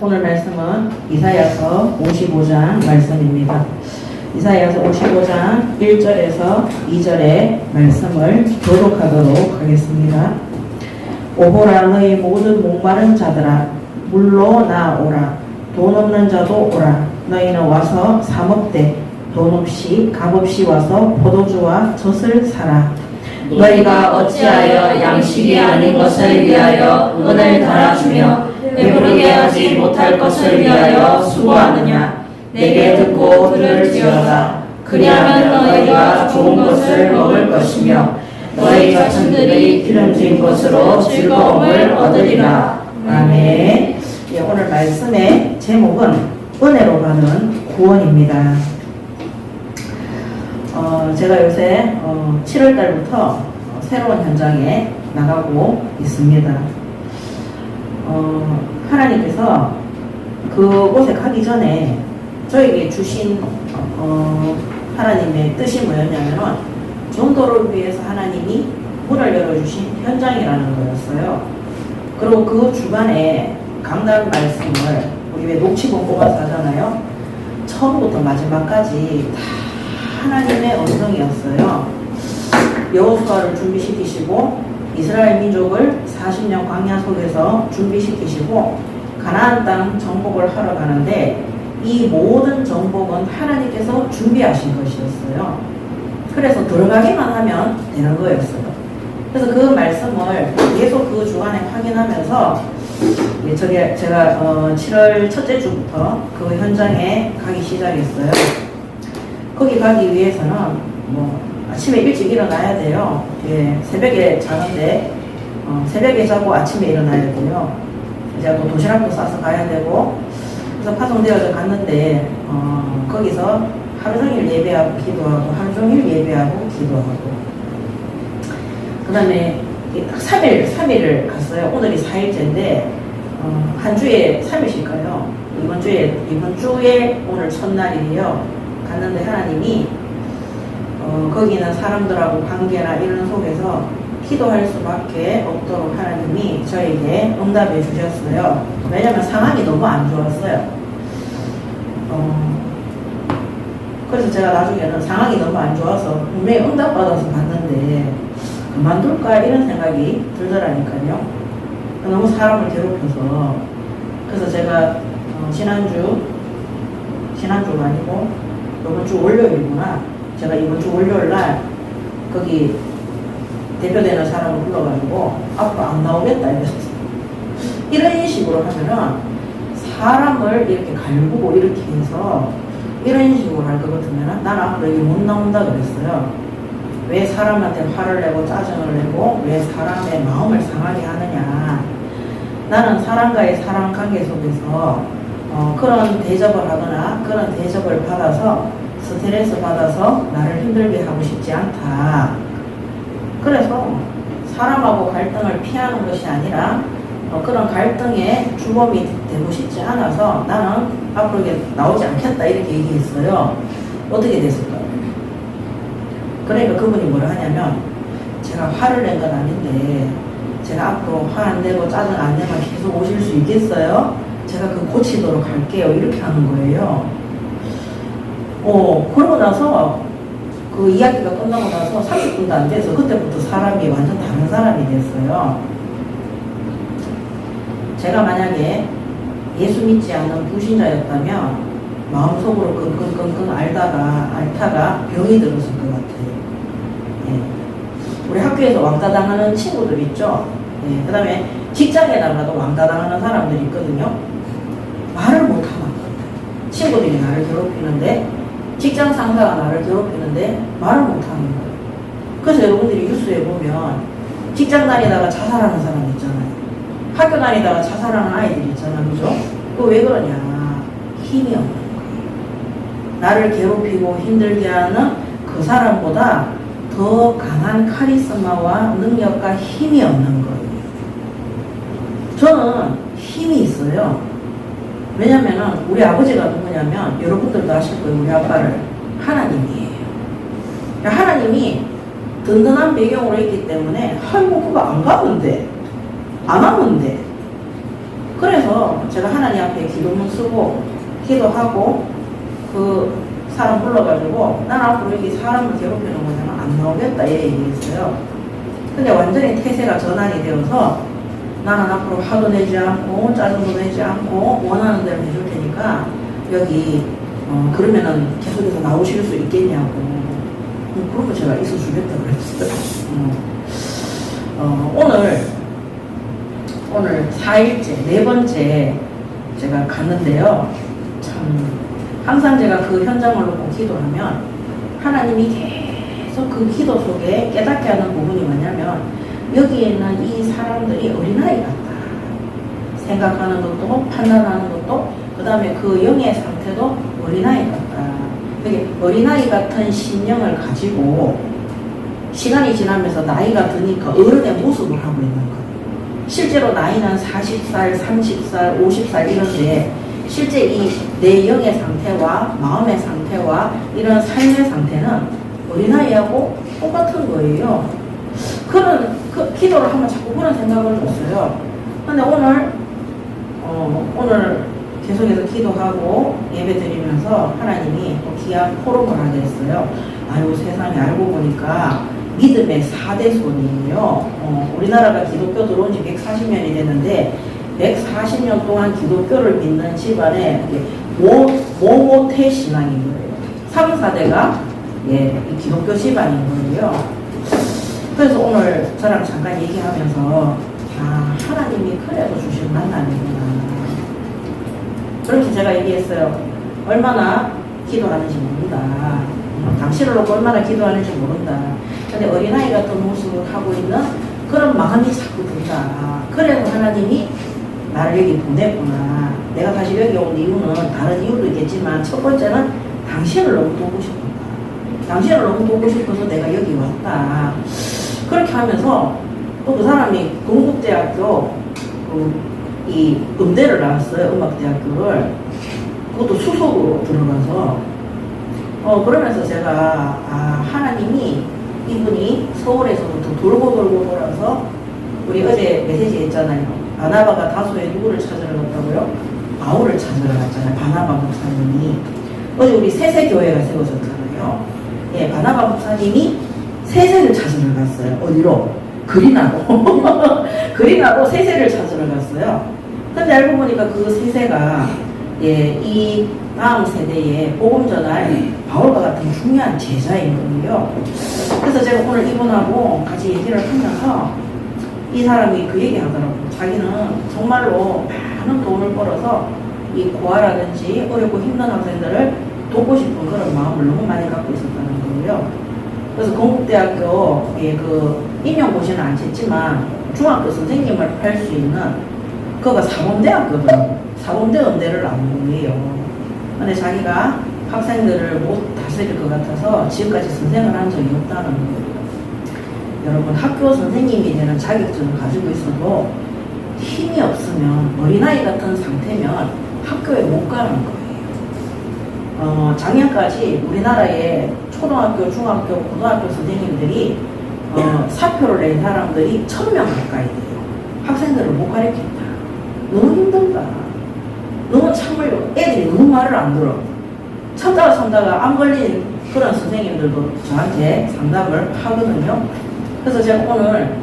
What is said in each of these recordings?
오늘 말씀은 이사야서 55장 말씀입니다. 이사야서 55장 1절에서 2절의 말씀을 교독하도록 하겠습니다. 오호라 너희 모든 목마른 자들아 물로 나오라. 돈 없는 자도 오라. 너희는 와서 사 먹되 돈 없이 값 없이 와서 포도주와 젖을 사라. 너희가 어찌하여 양식이 아닌 것을 위하여 은을 달아주며 배부르게 하지 못할 것을 위하여 수고하느냐. 내게 듣고 들을지어다. 그리하면 너희가 좋은 것을 먹을 것이며 너희 자신들이 기름진 것으로 즐거움을 얻으리라. 아멘. 예, 오늘 말씀의 제목은 은혜로 받은 구원입니다. 제가 요새 7월달부터 새로운 현장에 나가고 있습니다. 하나님께서 그곳에 가기 전에 저에게 주신 하나님의 뜻이 뭐였냐면은 전도를 위해서 하나님이 문을 열어주신 현장이라는 거였어요. 그리고 그 주간에 강단 말씀을 우리 왜 녹취본 뽑아서 하잖아요. 처음부터 마지막까지 다 하나님의 음성이었어요. 여호수아를 준비시키시고 이스라엘 민족을 40년 광야 속에서 준비시키시고 가나안 땅 정복을 하러 가는데 이 모든 정복은 하나님께서 준비하신 것이었어요. 그래서 들어가기만 하면 되는 거였어요. 그래서 그 말씀을 계속 그 주간에 확인하면서 제가 7월 첫째 주부터 그 현장에 가기 시작했어요. 거기 가기 위해서는 아침에 일찍 일어나야 돼요. 예, 새벽에 자는데 새벽에 자고 아침에 일어나야 돼요. 이제 또 도시락도 싸서 가야 되고 그래서 파송되어서 갔는데 거기서 하루 종일 예배하고 기도하고 하루 종일 예배하고 기도하고 그 다음에 딱 3일을 갔어요. 오늘이 4일째인데 한 주에 3일씩 가요. 이번 주에 오늘 첫날이에요. 갔는데 하나님이 거기는 사람들하고 관계나 이런 속에서 기도할 수밖에 없도록 하나님이 저에게 응답해 주셨어요. 왜냐면 상황이 너무 안 좋았어요. 그래서 제가 나중에는 상황이 너무 안 좋아서 분명히 응답받아서 봤는데 그만둘까 이런 생각이 들더라니까요. 너무 사람을 괴롭혀서. 그래서 제가 지난주가 아니고 이번 주 월요일이구나. 제가 이번 주 월요일 날 거기 대표되는 사람을 불러가지고 앞으로 안 나오겠다 이랬어요. 이런 식으로 하면은 사람을 이렇게 갈구고 이렇게 해서 이런 식으로 할 것 같으면 난 앞으로 여기 못 나온다 그랬어요. 왜 사람한테 화를 내고 짜증을 내고 왜 사람의 마음을 상하게 하느냐. 나는 사람과의 사람 관계 속에서 그런 대접을 하거나 그런 대접을 받아서 스트레스 받아서 나를 힘들게 하고 싶지 않다. 그래서 사람하고 갈등을 피하는 것이 아니라 그런 갈등의 주범이 되고 싶지 않아서 나는 앞으로 나오지 않겠다 이렇게 얘기했어요. 어떻게 됐을까요? 그러니까 그분이 뭐라 하냐면 제가 화를 낸 건 아닌데 제가 앞으로 화 안 내고 짜증 안 내면 계속 오실 수 있겠어요? 제가 그 고치도록 할게요. 이렇게 하는 거예요. 그러고 나서 그 이야기가 끝나고 나서 30분도 안 돼서 그때부터 사람이 완전 다른 사람이 됐어요. 제가 만약에 예수 믿지 않는 불신자였다면 마음속으로 끙끙끙끙 앓다가 병이 들었을 것 같아요. 예. 우리 학교에서 왕따 당하는 친구들 있죠? 예. 그 다음에 직장에 나가도 왕따 당하는 사람들이 있거든요. 말을 못하는 친구들이 나를 괴롭히는데 직장 상사가 나를 괴롭히는데 말을 못하는 거예요. 그래서 여러분들이 뉴스에 보면 직장 다니다가 자살하는 사람 있잖아요. 학교 다니다가 자살하는 아이들이 있잖아요. 그죠? 그거 왜 그러냐. 힘이 없는 거예요. 나를 괴롭히고 힘들게 하는 그 사람보다 더 강한 카리스마와 능력과 힘이 없는 거예요. 저는 힘이 있어요. 왜냐면은 우리 아버지가 누구냐면 여러분들도 아실 거예요. 우리 아빠를 하나님이에요. 하나님이 든든한 배경으로 있기 때문에 아이고 그거 안 가면 돼. 안 하면 돼. 그래서 제가 하나님 앞에 기도문 쓰고 기도하고 그 사람 불러가지고 난 앞으로 여기 사람을 괴롭히는 거잖아 안 나오겠다 이 얘기했어요. 근데 완전히 태세가 전환이 되어서 나는 앞으로 화도 내지 않고 짜증도 내지 않고 원하는 대로 해줄 테니까 여기 그러면은 계속해서 나오실 수 있겠냐고. 그러면 제가 있어주겠다 그랬어요. 오늘 4일째, 네 번째 제가 갔는데요. 참, 항상 제가 그 현장을 놓고 기도하면 하나님이 계속 그 기도 속에 깨닫게 하는 부분이 뭐냐면 여기에 있는 이 사람들이 어린아이 같다. 생각하는 것도 판단하는 것도 그 다음에 그 영의 상태도 어린아이 같다. 그게 어린아이 같은 신령을 가지고 시간이 지나면서 나이가 드니까 어른의 모습을 하고 있는 거예요. 실제로 나이는 40살, 30살, 50살 이런데 실제 이 내 영의 상태와 마음의 상태와 이런 삶의 상태는 어린아이하고 똑같은 거예요. 그런 기도를 하면 자꾸 그런 생각을 줬어요. 근데 오늘 계속해서 기도하고 예배 드리면서 하나님이 또 귀한 포럼을 하게 했어요. 아유 세상에 알고 보니까 믿음의 4대손이에요. 우리나라가 기독교 들어온 지 140년이 됐는데 140년 동안 기독교를 믿는 집안에 모모태 신앙인 거예요. 3, 4대가 이 기독교 집안인 거예요. 그래서 오늘 저랑 잠깐 얘기하면서 하나님이 그래도 주신 만남이구나. 그렇게 제가 얘기했어요. 얼마나 기도하는지 모른다. 당신을 놓고 얼마나 기도하는지 모른다. 근데 어린아이 같은 모습을 하고 있는 그런 마음이 자꾸 든다. 그래서 하나님이 나를 여기 보냈구나. 내가 다시 여기 온 이유는 다른 이유도 있겠지만 첫 번째는 당신을 너무 돕고 싶었다. 당신을 너무 돕고 싶어서 내가 여기 왔다. 그렇게 하면서 또 그 사람이 건국대학교 이 음대를 나왔어요. 음악대학교를. 그것도 수석으로 들어가서 그러면서 제가 하나님이 이분이 서울에서부터 돌고 돌아서 우리 어제 메시지 했잖아요. 바나바가 다소에 누구를 찾으러 갔다고요? 바울을 찾으러 갔잖아요. 바나바 목사님이. 어제 우리 세세교회가 세워졌잖아요. 예, 바나바 목사님이 세세를 찾으러 갔어요. 어디로? 그린하고. 그린하고 세세를 찾으러 갔어요. 근데 알고 보니까 그 세세가 이 다음 세대에 복음 전할 바울과 같은 중요한 제자인 거예요. 그래서 제가 오늘 이분하고 같이 얘기를 하면서 이 사람이 그 얘기 하더라고요. 자기는 정말로 많은 돈을 벌어서 이 고아라든지 어렵고 힘든 학생들을 돕고 싶은 그런 마음을 너무 많이 갖고 있었다는 거예요. 그래서 건국대학교에 임용고시는 안 쳤지만 중학교 선생님을 할 수 있는 그거가 사범대학교더라고요. 사범대 음대를 나온 거예요. 근데 자기가 학생들을 못 다스릴 것 같아서 지금까지 선생을 한 적이 없다는 거예요. 여러분 학교 선생님이 되는 자격증을 가지고 있어도 힘이 없으면 어린아이 같은 상태면 학교에 못 가는 거예요. 작년까지 우리나라의 초등학교, 중학교, 고등학교 선생님들이 사표를 낸 사람들이 1000명 가까이 돼요. 학생들을 못 가르친다. 너무 힘들다. 너무 참을요. 애들이 너무 말을 안 들어. 참다가 안 걸린 그런 선생님들도 저한테 상담을 하거든요. 그래서 제가 오늘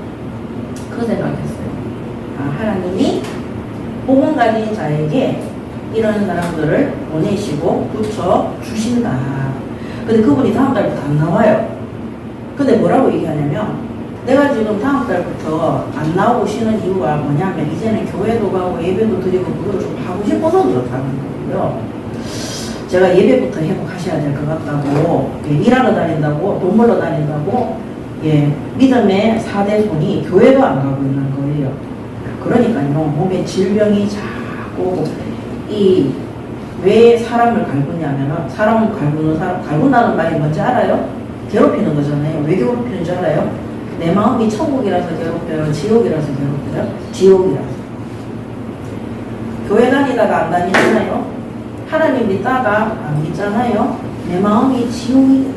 그 생각했어요. 하나님이 복음 가진 자에게 이런 사람들을 보내시고 붙여 주신다. 근데 그분이 다음 달부터 안 나와요. 근데 뭐라고 얘기하냐면 내가 지금 다음 달부터 안 나오고 쉬는 이유가 뭐냐면 이제는 교회도 가고 예배도 드리고 그거를 좀 하고 싶어서 그렇다는 거고요. 제가 예배부터 회복하셔야 될 것 같다고, 일하러 다닌다고, 돈 벌러 다닌다고, 믿음의 4대손이 교회도 안 가고 있는 거예요. 그러니까요, 몸에 질병이 자꾸 왜 사람을 갈구냐면은 사람을 갈군다는 말이 뭔지 알아요? 괴롭히는 거잖아요. 왜 괴롭히는 줄 알아요? 내 마음이 천국이라서 괴롭혀요? 지옥이라서 괴롭혀요? 지옥이라서. 교회 다니다가 안 다니잖아요? 하나님 믿다가 안 믿잖아요? 내 마음이 지옥이 돼요.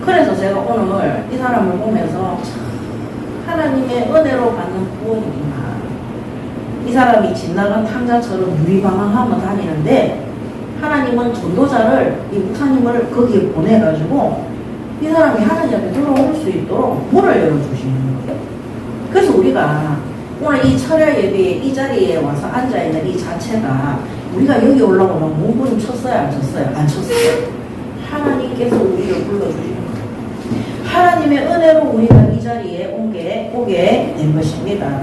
그래서 제가 오늘 이 사람을 보면서 참 하나님의 은혜로 받는 구원이구나. 이 사람이 지나간 탕자처럼 유리방황하며 다니는데 하나님은 전도자를 이 목사님을 거기에 보내가지고 이 사람이 하나님 앞에 돌아올 수 있도록 문을 열어주시는 거예요. 그래서 우리가 오늘 이 철야 예배에 이 자리에 와서 앉아있는 이 자체가 우리가 여기 올라오면 몸부림 쳤어요? 안 쳤어요? 안 쳤어요. 하나님께서 우리를 불러주시는 거예요. 하나님의 은혜로 우리가 이 자리에 오게 된 것입니다.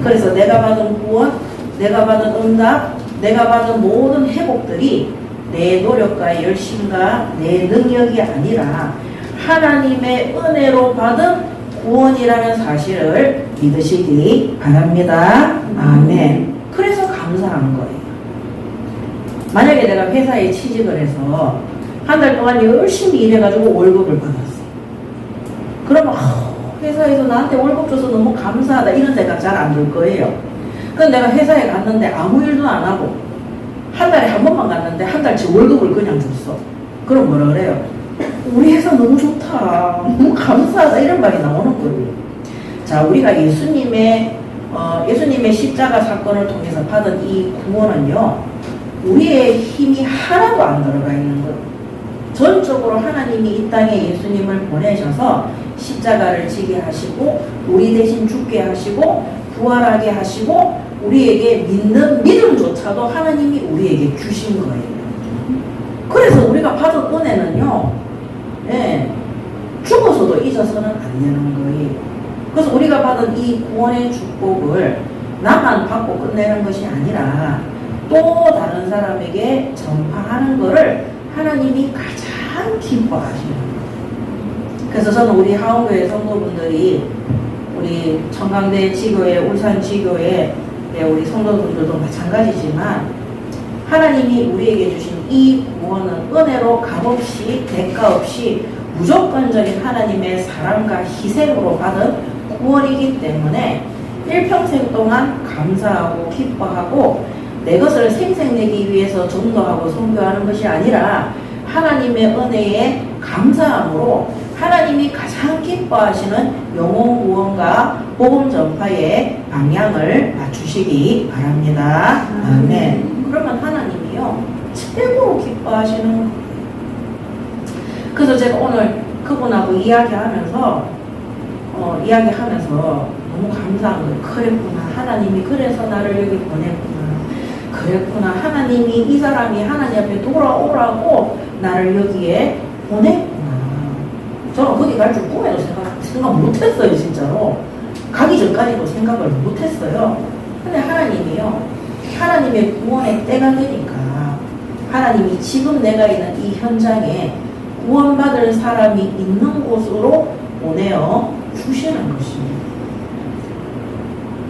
그래서 내가 받은 구원, 내가 받은 응답, 내가 받은 모든 회복들이 내 노력과 열심과 내 능력이 아니라 하나님의 은혜로 받은 구원이라는 사실을 믿으시기 바랍니다. 아멘. 그래서 감사한 거예요. 만약에 내가 회사에 취직을 해서 한 달 동안 열심히 일해가지고 월급을 받았어. 그러면 회사에서 나한테 월급 줘서 너무 감사하다 이런 생각 잘 안 들 거예요. 그럼 내가 회사에 갔는데 아무 일도 안 하고 한 달에 한 번만 갔는데 한 달치 월급을 그냥 줬어. 그럼 뭐라 그래요? 우리 회사 너무 좋다. 너무 감사하다. 이런 말이 나오는 거예요. 자, 우리가 예수님의 십자가 사건을 통해서 받은 이 구원은요, 우리의 힘이 하나도 안 들어가 있는 거예요. 전적으로 하나님이 이 땅에 예수님을 보내셔서 십자가를 지게 하시고, 우리 대신 죽게 하시고, 부활하게 하시고, 우리에게 믿는 믿음조차도 하나님이 우리에게 주신 거예요. 그래서 우리가 받은 은혜는요, 죽어서도 잊어서는 안 되는 거예요. 그래서 우리가 받은 이 구원의 축복을 나만 받고 끝내는 것이 아니라 또 다른 사람에게 전파하는 것을 하나님이 가장 기뻐하시는 거예요. 그래서 저는 우리 하원교회 성도분들이 우리 청강대 지교회, 울산 지교회 우리 성도분들도 마찬가지지만 하나님이 우리에게 주신 이 구원은 은혜로 값없이 대가 없이 무조건적인 하나님의 사랑과 희생으로 받은 구원이기 때문에 일평생 동안 감사하고 기뻐하고 내 것을 생색내기 위해서 전도하고 선교하는 것이 아니라 하나님의 은혜에 감사함으로 하나님이 가장 기뻐하시는 영혼 구원과 복음 전파의 방향을 맞추시기 바랍니다. 아멘. 그러면 하나님이요 최고로 기뻐하시는 거예요. 그래서 제가 오늘 그분하고 이야기하면서 너무 감사한 거예요. 그랬구나. 하나님이 그래서 나를 여기 보냈구나. 그랬구나. 하나님이 이 사람이 하나님 앞에 돌아오라고 나를 여기에 보냈구나. 저는 거기 갈 줄 꿈에도 생각 못했어요. 진짜로. 가기 전까지도 생각을 못했어요. 근데 하나님이요. 하나님의 구원의 때가 되니까 하나님이 지금 내가 있는 이 현장에 구원받을 사람이 있는 곳으로 보내어 주시는 것입니다.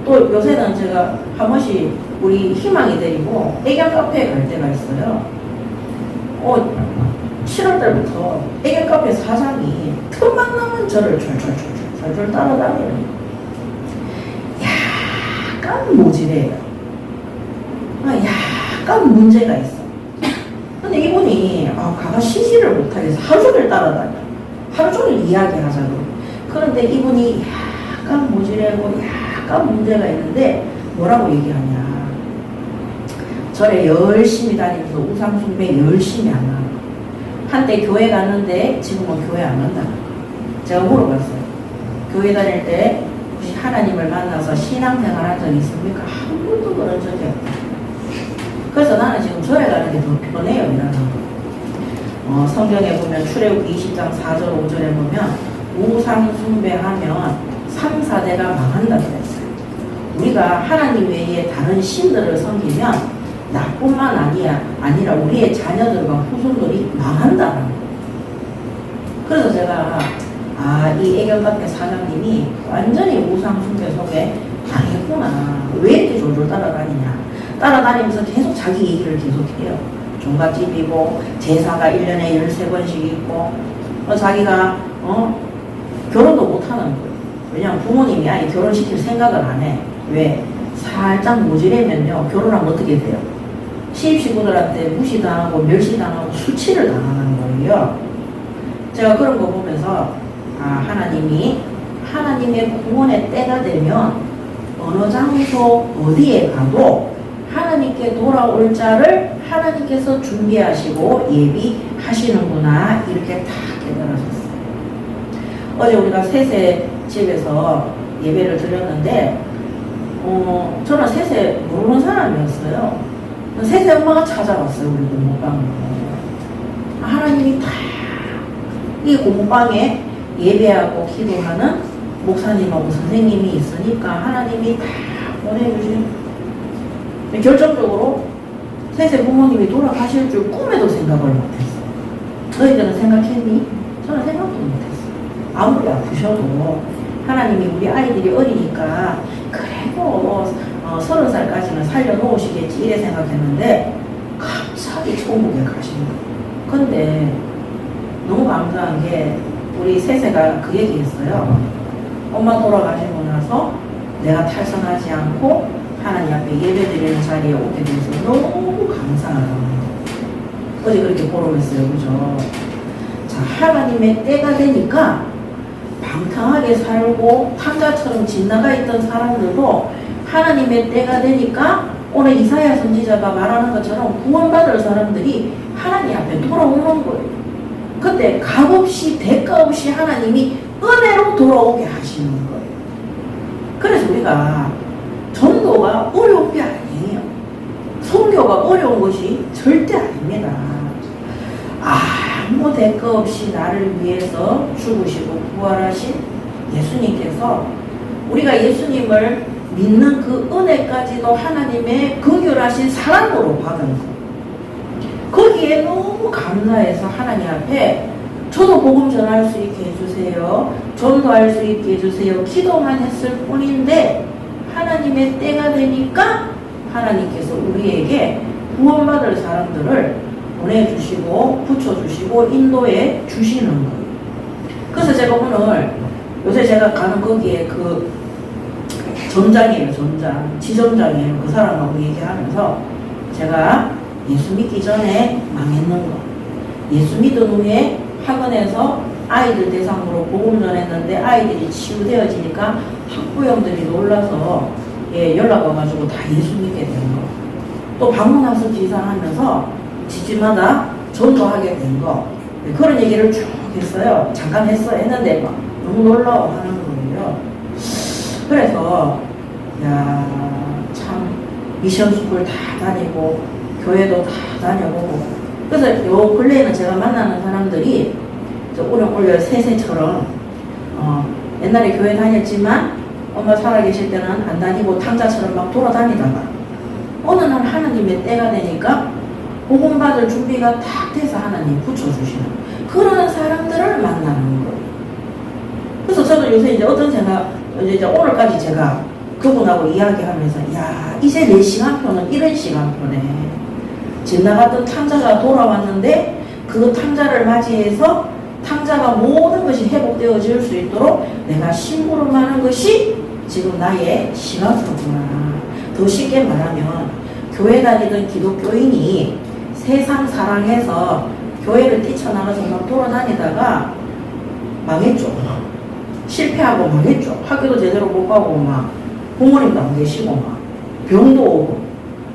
또 요새는 제가 한 번씩 우리 희망이 데리고 애견 카페에 갈 때가 있어요. 7월달부터 애견 카페 사장이 틈만 나면 저를 철철 따라다니는 약간 모질해요. 약간 문제가 있어. 근데 이분이 가가 쉬지를 못하겠어. 하루 종일 따라다녀. 하루 종일 이야기하자고. 그런데 이분이 약간 모질하고 약간 문제가 있는데 뭐라고 얘기하냐. 절에 열심히 다니면서 우상숭배 열심히 안 하고 한때 교회 갔는데 지금은 교회 안 간다. 제가 물어봤어요. 교회 다닐 때 혹시 하나님을 만나서 신앙생활 한 적 있습니까? 한 번도 그런 적이 없다. 그래서 나는 지금 절에 가는 게 더 편해요. 이러는 거. 성경에 보면 출애굽기 20장 4절 5절에 보면 우상숭배하면 3, 4대가 망한다고 했어요. 우리가 하나님 외에 다른 신들을 섬기면 나뿐만 아니라 우리의 자녀들과 후손들이 망한다는 거예요. 그래서 제가 이 애견카페 사장님이 완전히 우상숭배 속에 당했구나. 왜 이렇게 졸졸 따라다니냐. 따라다니면서 계속 자기 얘기를 계속해요. 종갓집이고 제사가 1년에 13번씩 있고 자기가 결혼도 못하는 거예요. 왜냐면 부모님이 아예 결혼시킬 생각을 안 해. 왜? 살짝 모질하면요 결혼하면 어떻게 돼요? 시입시부들한테 무시당하고 멸시당하고 수치를 당하는 거예요. 제가 그런 거 보면서 하나님이 하나님의 구원의 때가 되면 어느 장소 어디에 가도 하나님께 돌아올 자를 하나님께서 준비하시고 예비하시는구나 이렇게 다 깨달아졌어요. 어제 우리가 셋의 집에서 예배를 드렸는데 저는 셋의 모르는 사람이었어요. 셋의 엄마가 찾아왔어요. 우리 고모방으로. 하나님이 다 이 고모방에 예배하고 기도하는 목사님하고 선생님이 있으니까 하나님이 다 보내주신 결정적으로 셋의 부모님이 돌아가실 줄 꿈에도 생각을 못했어요. 너희들은 생각했니? 저는 생각도 못했어요. 아무리 아프셔도 하나님이 우리 아이들이 어리니까 그래도 30살까지는 살려놓으시겠지 이래 생각했는데 갑자기 천국에 가시는 거예요. 근데 너무 감사한 게 우리 셋째가 그 얘기했어요. 엄마 돌아가시고 나서 내가 탈선하지 않고 하나님 앞에 예배드리는 자리에 오게 돼서 너무 감사하다고. 어제 그렇게 보름했어요. 그죠? 자, 하나님의 때가 되니까 방탕하게 살고 탕자처럼 지나가 있던 사람들도 하나님의 때가 되니까 오늘 이사야 선지자가 말하는 것처럼 구원받을 사람들이 하나님 앞에 돌아오는 거예요. 그때 값없이 대가 없이 하나님이 은혜로 돌아오게 하시는 거예요. 그래서 우리가 전도가 어려운 게 아니에요. 선교가 어려운 것이 절대 아닙니다. 아무 대가 없이 나를 위해서 죽으시고 부활하신 예수님께서 우리가 예수님을 믿는 그 은혜까지도 하나님의 긍휼하신 사랑으로 받은 것. 거기에 너무 감사해서 하나님 앞에 저도 복음 전할 수 있게 해주세요. 전도할 수 있게 해주세요. 기도만 했을 뿐인데 하나님의 때가 되니까 하나님께서 우리에게 구원받을 사람들을 보내주시고 붙여주시고 인도해 주시는 거예요. 그래서 제가 오늘 요새 제가 가는 거기에 그 점장이에요. 점장. 지점장이에요. 그 사람하고 얘기하면서 제가 예수 믿기 전에 망했는 거. 예수 믿은 후에 학원에서 아이들 대상으로 복음 전했는데 아이들이 치유되어지니까 학부형들이 놀라서 연락 와가지고 다 예수 믿게 된 거. 또 방문학습 기사하면서 집집마다 전도하게 된 거. 그런 얘기를 쭉 했어요. 잠깐 했는데 막 너무 놀라워하는 거예요. 그래서 야, 참 미션 스쿨 다 다니고 교회도 다 다녀보고 그래서 요 근래에는 제가 만나는 사람들이 오늘 세세처럼 옛날에 교회 다녔지만 엄마 살아계실 때는 안 다니고 탕자처럼 막 돌아다니다가 어느 날 하나님의 때가 되니까 복음 받을 준비가 딱 돼서 하나님 붙여주시는 그런 사람들을 만나는 거예요. 그래서 저는 요새 이제 어떤 생각 이제 오늘까지 제가 그분하고 이야기하면서 야 이제 내 시간표는 이런 시간표네. 지나갔던 탕자가 돌아왔는데 그 탕자를 맞이해서 탕자가 모든 것이 회복되어질 수 있도록 내가 심부름 하는 것이 지금 나의 시간표구나. 더 쉽게 말하면 교회 다니던 기독교인이 세상 사랑해서 교회를 뛰쳐나가서 막 돌아다니다가 망했죠. 실패하고 망했죠. 학교도 제대로 못 가고 막 부모님도 안 계시고 막 병도 오고.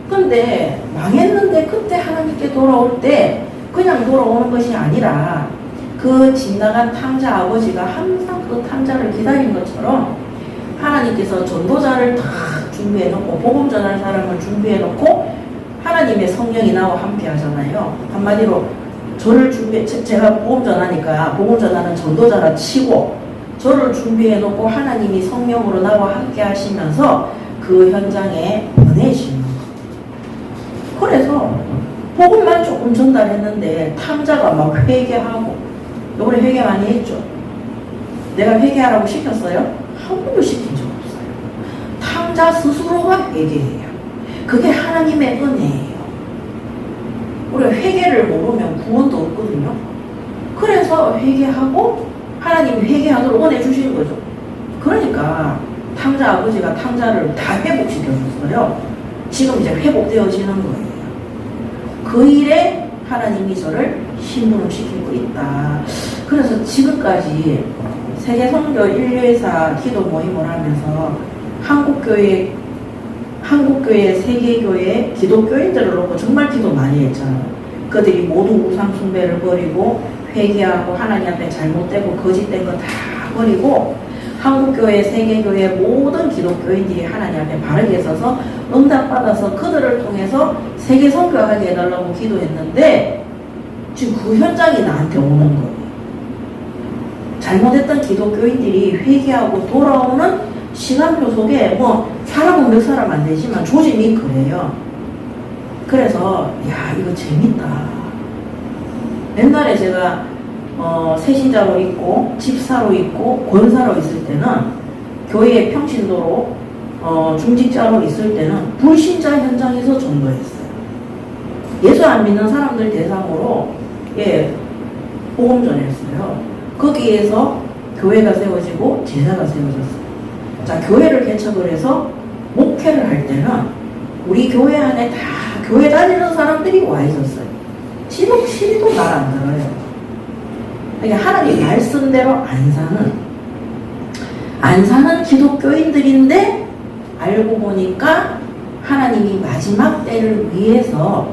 근데 망했는데 그때 하나님께 돌아올 때 그냥 돌아오는 것이 아니라 그 지나간 탕자 아버지가 항상 그 탕자를 기다린 것처럼 하나님께서 전도자를 다 준비해놓고 복음 전할 사람을 준비해놓고 하나님의 성령이 나와 함께 하잖아요. 한마디로 저를 제가 복음 전하니까 복음 전하는 전도자라 치고 저를 준비해놓고 하나님이 성령으로 나와 함께 하시면서 그 현장에 은혜시는 거예요. 그래서 복음만 조금 전달했는데 탕자가 막 회개하고 요번에 회개 많이 했죠. 내가 회개하라고 시켰어요? 한 번도 시킨 적 없어요. 탕자 스스로가 회개해요. 그게 하나님의 은혜예요. 우리가 회개를 모르면 구원도 없거든요. 그래서 회개하고 하나님이 회개하도록 은혜 주시는 거죠. 그러니까 탕자 아버지가 탕자를 다 회복시켜줬어요. 지금 이제 회복되어지는 거예요. 그 일에 하나님이 저를 심부름시키고 있다. 그래서 지금까지 세계선교 114 기도 모임을 하면서 한국교회, 세계교회, 기독교인들을 놓고 정말 기도 많이 했잖아요. 그들이 모두 우상숭배를 버리고 회개하고 하나님 앞에 잘못되고 거짓된 거 다 버리고 한국교회, 세계교회 모든 기독교인들이 하나님 앞에 바르게 서서 응답받아서 그들을 통해서 세계 선교하게 해달라고 기도했는데 지금 그 현장이 나한테 오는 거예요. 잘못했던 기독교인들이 회개하고 돌아오는 시간표 속에 뭐 사람은 몇 사람 안 되지만 조짐이 그래요. 그래서 야 이거 재밌다. 옛날에 제가 새신자로 있고 집사로 있고 권사로 있을 때는 교회 평신도로 중직자로 있을 때는 불신자 현장에서 전도했어요. 예수 안 믿는 사람들 대상으로 복음 전했어요. 거기에서 교회가 세워지고 제사가 세워졌어요. 자, 교회를 개척을 해서 목회를 할 때는 우리 교회 안에 다 교회 다니는 사람들이 와 있었어요. 시도 말 안 들어요. 그러니까 하나님 말씀대로 안 사는 기독교인들인데 알고 보니까 하나님이 마지막 때를 위해서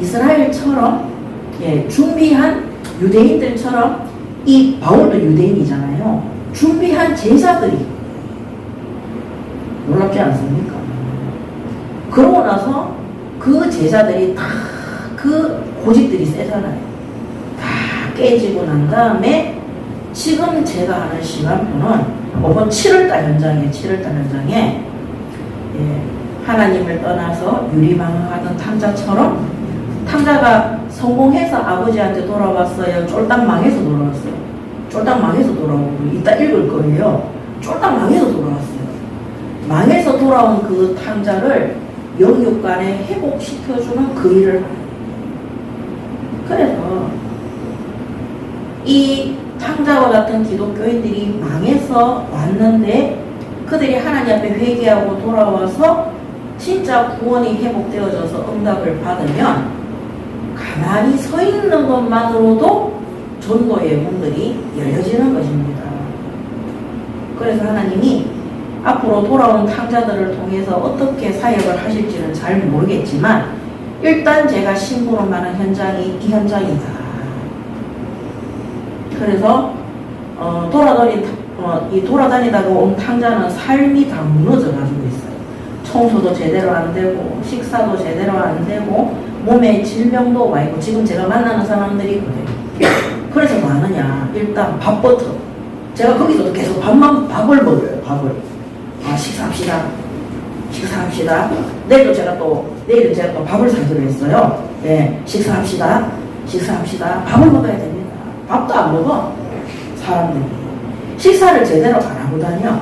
이스라엘처럼 준비한 유대인들처럼 이 바울도 유대인이잖아요. 준비한 제자들이 놀랍지 않습니까? 그러고 나서 그 제자들이 다 그 고집들이 세잖아요. 다 깨지고 난 다음에 지금 제가 하는 시간표는 이번 7월달 현장에 하나님을 떠나서 유리방황하던 탐자처럼 탐자가 성공해서 아버지한테 돌아왔어요. 쫄딱 망해서 돌아왔어요. 쫄딱 망해서 돌아오고 이따 읽을 거예요. 쫄딱 망해서 돌아왔어요. 망해서 돌아온 그 탐자를 영육간에 회복시켜주는 그 일을 해요. 그래서 이 탐자와 같은 기독교인들이 망해서 왔는데 그들이 하나님 앞에 회개하고 돌아와서 진짜 구원이 회복되어져서 응답을 받으면 가만히 서 있는 것만으로도 전도의 문들이 열려지는 것입니다. 그래서 하나님이 앞으로 돌아온 탐자들을 통해서 어떻게 사역을 하실지는 잘 모르겠지만 일단 제가 심부름 하는 현장이 이 현장이다. 그래서 돌아다니다가 온 탐자는 삶이 다 무너져 가지고 있어요. 청소도 제대로 안 되고 식사도 제대로 안 되고 몸에 질병도 와 있고 지금 제가 만나는 사람들이 그래요. 그래서 뭐 하느냐 일단 밥부터 제가 거기서도 계속 밥을 먹어요. 밥을 식사합시다. 내일은 제가 또 밥을 사기로 했어요. 식사합시다. 밥을 먹어야 됩니다. 밥도 안 먹어 사람들이. 식사를 제대로 안 하고 다녀.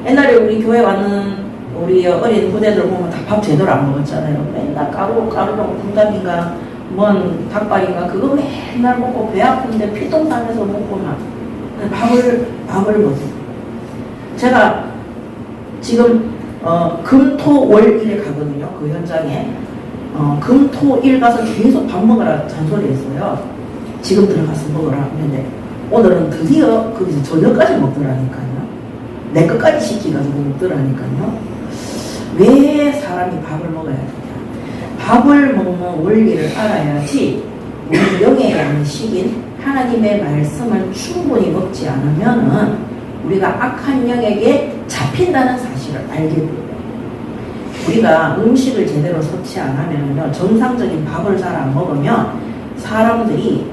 옛날에 우리 교회 왔는 우리 어린 후대들 보면 다 밥 제대로 안 먹었잖아요. 맨날 가루랑 군닭인가 뭔 닭발인가 그거 맨날 먹고 배 아픈데 피똥싸면서 먹고만 밥을 먹어요. 제가 지금 금토월일에 가거든요. 그 현장에 금토일 가서 계속 밥 먹으라 잔소리 했어요. 지금 들어가서 먹으라 했는데 오늘은 드디어 거기서 저녁까지 먹더라니까요. 내 것까지 시키가지고 먹더라니까요. 왜 사람이 밥을 먹어야 되냐. 밥을 먹는 원리를 알아야지 우리 영의 양식인 하나님의 말씀을 충분히 먹지 않으면은 우리가 악한 영에게 잡힌다는 사실을 알게 돼요. 우리가 음식을 제대로 섭취 안 하면요, 정상적인 밥을 잘 안 먹으면 사람들이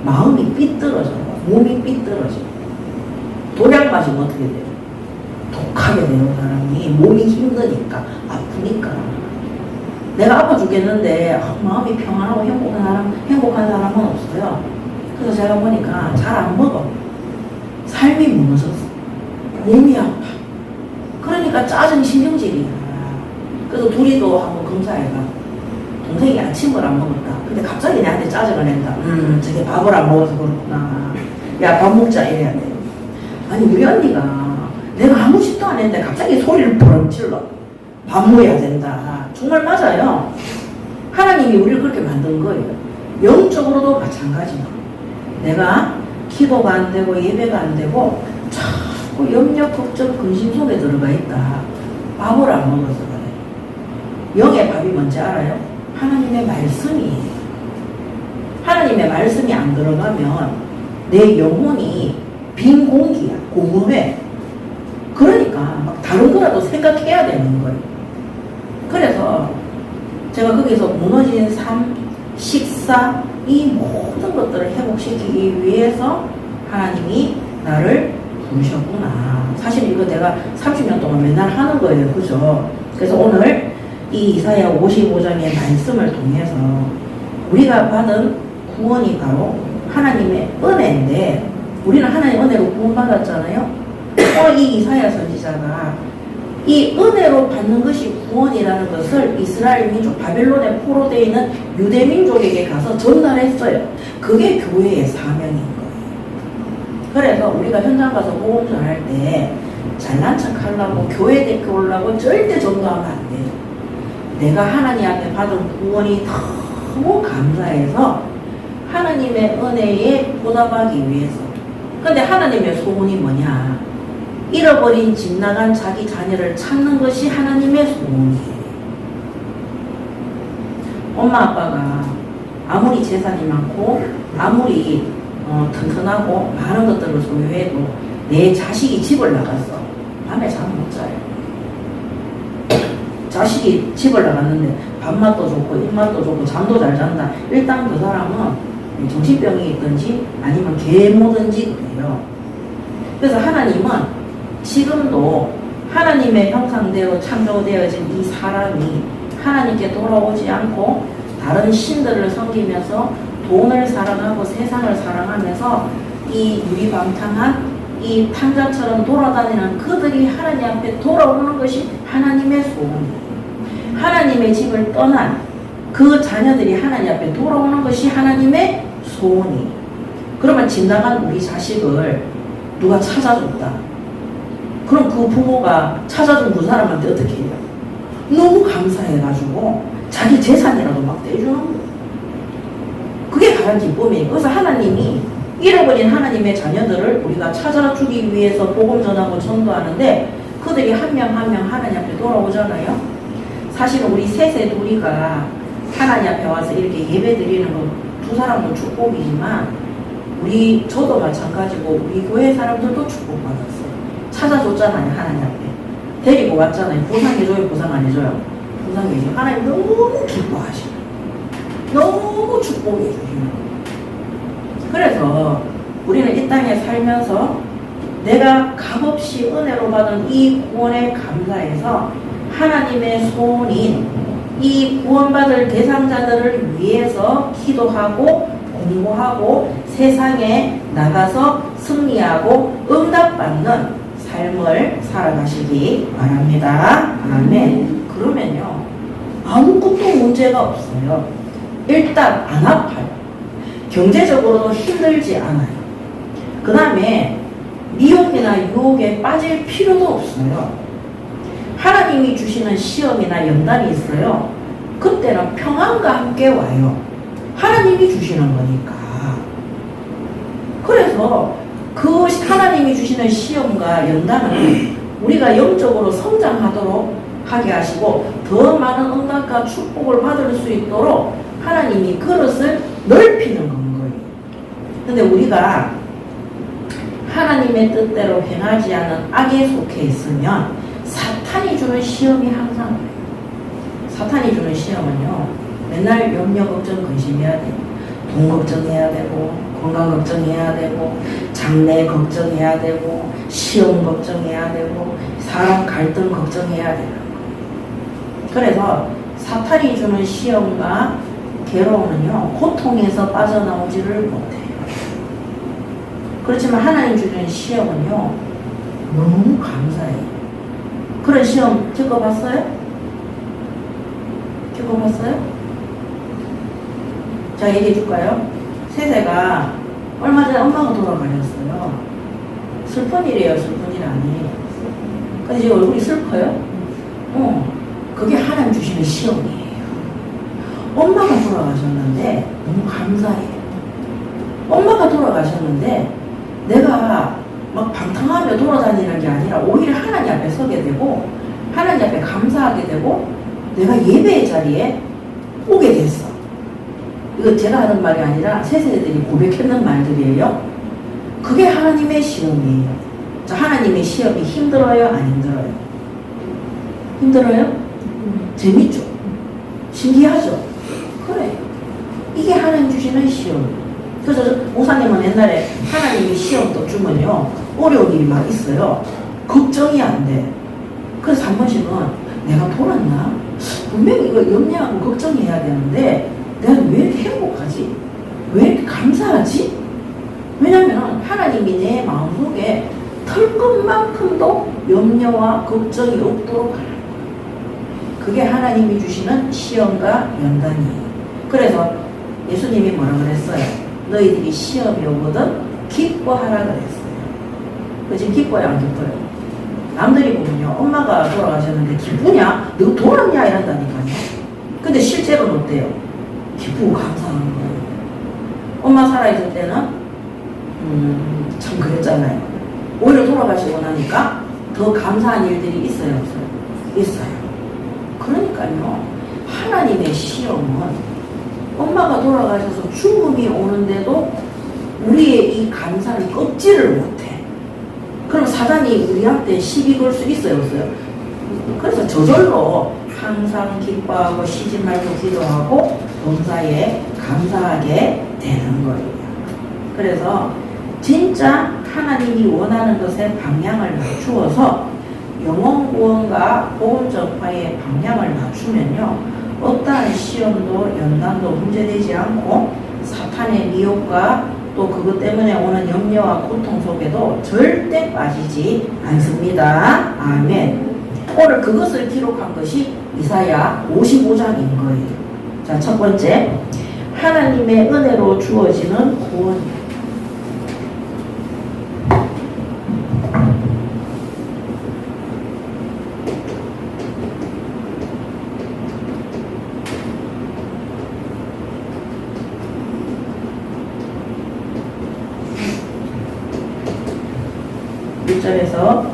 마음이 삐뚤어져요. 몸이 삐뚤어져요. 도약 맞으면 어떻게 돼요? 독하게 되는 사람이 몸이 힘드니까 아프니까. 내가 아파 죽겠는데 마음이 평안하고 행복한 사람은 없어요. 그래서 제가 보니까 잘 안 먹어. 삶이 무너졌어. 몸이 아파. 그러니까 짜증 신경질이야. 그래서 둘이도 한번 검사해봐. 동생이 아침을 안 먹었다. 근데 갑자기 내한테 짜증을 낸다. 저게 밥을 안 먹어서 그렇구나. 야, 밥 먹자 이래야 돼. 아니 우리 언니가 내가 아무 짓도 안 했는데 갑자기 소리를 버럭 질러. 밥 먹어야 된다. 정말 맞아요. 하나님이 우리를 그렇게 만든 거예요. 영적으로도 마찬가지야. 내가 기도가 안 되고 예배가 안 되고 자꾸 염려, 걱정, 근심 속에 들어가 있다. 밥을 안 먹어서 그래. 영의 밥이 뭔지 알아요? 하나님의 말씀이에요. 하나님의 말씀이 안 들어가면 내 영혼이 빈 공기야. 공허해. 그러니까 막 다른 거라도 생각해야 되는 거예요. 그래서 제가 거기서 무너진 삶, 식사, 이 모든 것들을 회복시키기 위해서 하나님이 나를 부르셨구나. 사실 이거 내가 30년 동안 맨날 하는 거예요. 그죠? 그래서 오늘 이 이사야 55장의 말씀을 통해서 우리가 받은 구원이 바로 하나님의 은혜인데, 우리는 하나님의 은혜로 구원받았잖아요. 이 이사야 선지자가 이 은혜로 받는 것이 구원이라는 것을 이스라엘 민족, 바벨론에 포로되어 있는 유대 민족에게 가서 전달했어요. 그게 교회의 사명인 거예요. 그래서 우리가 현장 가서 복음 전할 때 잘난 척 하려고, 교회 대표 오려고 절대 전도하면 안 돼요. 내가 하나님 앞에 받은 구원이 너무 감사해서 하나님의 은혜에 보답하기 위해서. 근데 하나님의 소원이 뭐냐? 잃어버린 집 나간 자기 자녀를 찾는 것이 하나님의 소원이에요. 엄마 아빠가 아무리 재산이 많고 아무리 튼튼하고 많은 것들을 소유해도 내 자식이 집을 나갔어. 밤에 잠 못 자요. 자식이 집을 나갔는데 밥맛도 좋고 입맛도 좋고 잠도 잘 잔다. 일단 그 사람은 정신병이 있든지 아니면 계모든지 그래요. 그래서 하나님은 지금도 하나님의 형상대로 창조되어진 이 사람이 하나님께 돌아오지 않고 다른 신들을 섬기면서 돈을 사랑하고 세상을 사랑하면서 이 유리방탕한 이 탕자처럼 돌아다니는 그들이 하나님 앞에 돌아오는 것이 하나님의 소원이에요. 하나님의 집을 떠난 그 자녀들이 하나님 앞에 돌아오는 것이 하나님의 소원이에요. 그러면 집 나간 우리 자식을 누가 찾아줬다. 그럼 그 부모가 찾아준 그 사람한테 어떻게 해요? 너무 감사해가지고 자기 재산이라도 막 떼주는 거예요. 그게 가장 기쁨이에요. 그래서 하나님이 잃어버린 하나님의 자녀들을 우리가 찾아주기 위해서 복음 전하고 전도하는데 그들이 한 명 한 명 하나님 앞에 돌아오잖아요. 사실은 우리 셋의 우리가 하나님 앞에 와서 이렇게 예배 드리는 거 두 사람도 축복이지만 저도 마찬가지고 우리 교회 사람들도 축복받았어요. 찾아줬잖아요. 하나님 앞에 데리고 왔잖아요. 보상해줘요? 보상 안 해줘요? 보상해줘요. 하나님 너무 기뻐하시고 너무 축복해 주시는 거예요. 그래서 우리는 이 땅에 살면서 내가 값없이 은혜로 받은 이 구원에 감사해서 하나님의 소원인 이 구원받을 대상자들을 위해서 기도하고 공부하고 세상에 나가서 승리하고 응답받는 삶을 살아가시기 바랍니다. 아멘. 그러면요, 아무것도 문제가 없어요. 일단 안 아파요. 경제적으로도 힘들지 않아요. 그 다음에 미혹이나 유혹에 빠질 필요도 없어요. 하나님이 주시는 시험이나 연단이 있어요. 그때는 평안과 함께 와요. 하나님이 주시는 거니까. 그래서 그 하나님이 주시는 시험과 연단은 우리가 영적으로 성장하도록 하게 하시고 더 많은 응답과 축복을 받을 수 있도록 하나님이 그릇을 넓히는 거예요. 근데 우리가 하나님의 뜻대로 행하지 않은 악에 속해 있으면 사탄이 주는 시험이 항상 그래요. 사탄이 주는 시험은요, 맨날 염려, 걱정, 근심해야 돼요. 돈 걱정해야 되고, 건강 걱정해야 되고, 장래 걱정해야 되고, 시험 걱정해야 되고, 사람 갈등 걱정해야 돼요. 그래서 사탄이 주는 시험과 괴로움은요, 고통에서 빠져나오지를 못해요. 그렇지만 하나님 주는 시험은요, 너무 감사해요. 그런 시험 겪어봤어요? 겪어봤어요? 자, 얘기해 줄까요? 세세가 얼마 전에 엄마가 돌아가셨어요. 슬픈 일이에요. 슬픈 일 아니에요. 근데 지금 얼굴이 슬퍼요? 그게 하나님 주시는 시험이에요. 엄마가 돌아가셨는데 너무 감사해요. 엄마가 돌아가셨는데 내가 막 방탕하며 돌아다니는 게 아니라 오히려 하나님 앞에 서게 되고 하나님 앞에 감사하게 되고 내가 예배의 자리에 오게 됐어. 이거 제가 하는 말이 아니라 세세들이 고백했는 말들이에요. 그게 하나님의 시험이에요. 자, 하나님의 시험이 힘들어요? 안 힘들어요? 힘들어요? 재밌죠? 신기하죠? 그래. 이게 하나님 주시는 시험이에요. 그래서 목사님은 옛날에 하나님이 시험 또 주면요 어려운 일이 막 있어요. 걱정이 안 돼. 그래서 한 번씩은 내가 돌았나? 분명히 이거 염려하고 걱정해야 되는데 내가 왜 이렇게 행복하지? 왜 이렇게 감사하지? 왜냐면 하나님이 내 마음속에 털 것만큼도 염려와 걱정이 없도록 하는 거예요. 그게 하나님이 주시는 시험과 연단이에요. 그래서 예수님이 뭐라 그랬어요? 너희들이 시험이 오거든 기뻐하라 그랬어요. 지금 기뻐요 안 기뻐요? 남들이 보면요 엄마가 돌아가셨는데 기쁘냐? 너 돌았냐? 이런다니까요. 근데 실제로는 어때요? 기쁘고 감사하는 거예요. 엄마 살아있을 때는 참 그랬잖아요. 오히려 돌아가시고 나니까 더 감사한 일들이 있어요 없어요? 있어요. 그러니까요 하나님의 시험은 엄마가 돌아가셔서 죽음이 오는데도 우리의 이 감사를 꺾지를 못해. 그럼 사단이 우리한테 시비 걸 수 있어요 없어요? 그래서 저절로 항상 기뻐하고 쉬지 말고 기도하고 범사에 감사하게 되는 거예요. 그래서 진짜 하나님이 원하는 것에 방향을 맞추어서 영혼 구원과 복음 전파의 방향을 맞추면요 어떠한 시험도 연단도 문제되지 않고 사탄의 미혹과 또 그것 때문에 오는 염려와 고통 속에도 절대 빠지지 않습니다. 아멘. 오늘 그것을 기록한 것이 이사야 55장인 거예요. 자, 첫 번째, 하나님의 은혜로 주어지는 구원이에요. 에서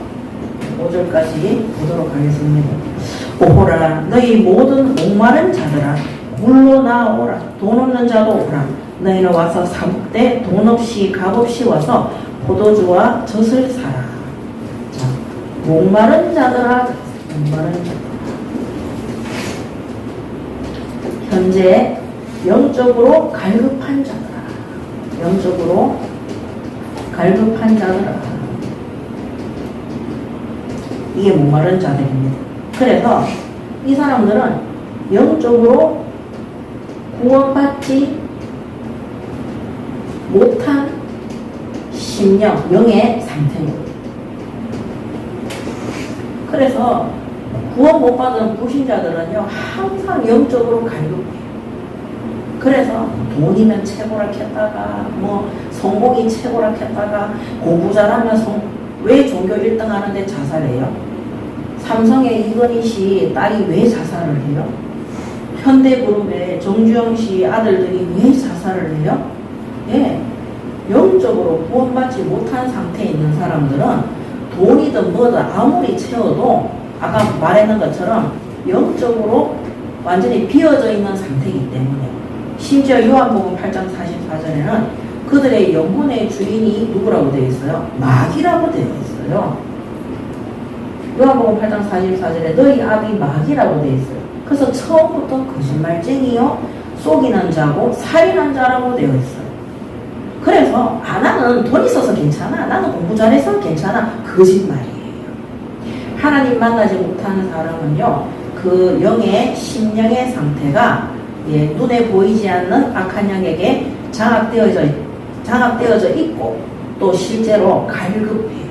5절까지 보도록 하겠습니다. 오호라 너희 모든 목마른 자들아 물로 나오라. 돈 없는 자도 오라. 너희는 와서 사먹되 돈 없이 값 없이 와서 포도주와 젖을 사라. 자, 목마른 자들아 목마른 자들아 현재 영적으로 갈급한 자들아 영적으로 갈급한 자들아 이게 목마른 자들입니다. 그래서 이 사람들은 영적으로 구원받지 못한 심령, 영의 상태입니다. 그래서 구원 못 받은 불신자들은요 항상 영적으로 갈급해요. 그래서 돈이면 최고라 했다가 뭐 성공이 최고라 했다가 공부 잘하면 왜 종교 1등 하는데 자살해요? 삼성의 이건희 씨 딸이 왜 자살을 해요? 현대그룹의 정주영 씨 아들들이 왜 자살을 해요? 예, 영적으로 구원받지 못한 상태에 있는 사람들은 돈이든 뭐든 아무리 채워도 아까 말했는 것처럼 영적으로 완전히 비어져 있는 상태이기 때문에 심지어 요한복음 8장 44절에는 그들의 영혼의 주인이 누구라고 되어 있어요? 마귀라고 되어 있어요. 요한복음 8장 44절에 너희 아비 마귀라고 되어 있어요. 그래서 처음부터 거짓말쟁이요 속이는 자고 살인한 자라고 되어 있어요. 그래서 나는 돈 있어서 괜찮아, 나는 공부 잘해서 괜찮아, 거짓말이에요. 하나님 만나지 못하는 사람은요 그 영의 심령의 상태가 눈에 보이지 않는 악한 영에게 장악되어져 있고 또 실제로 갈급해요.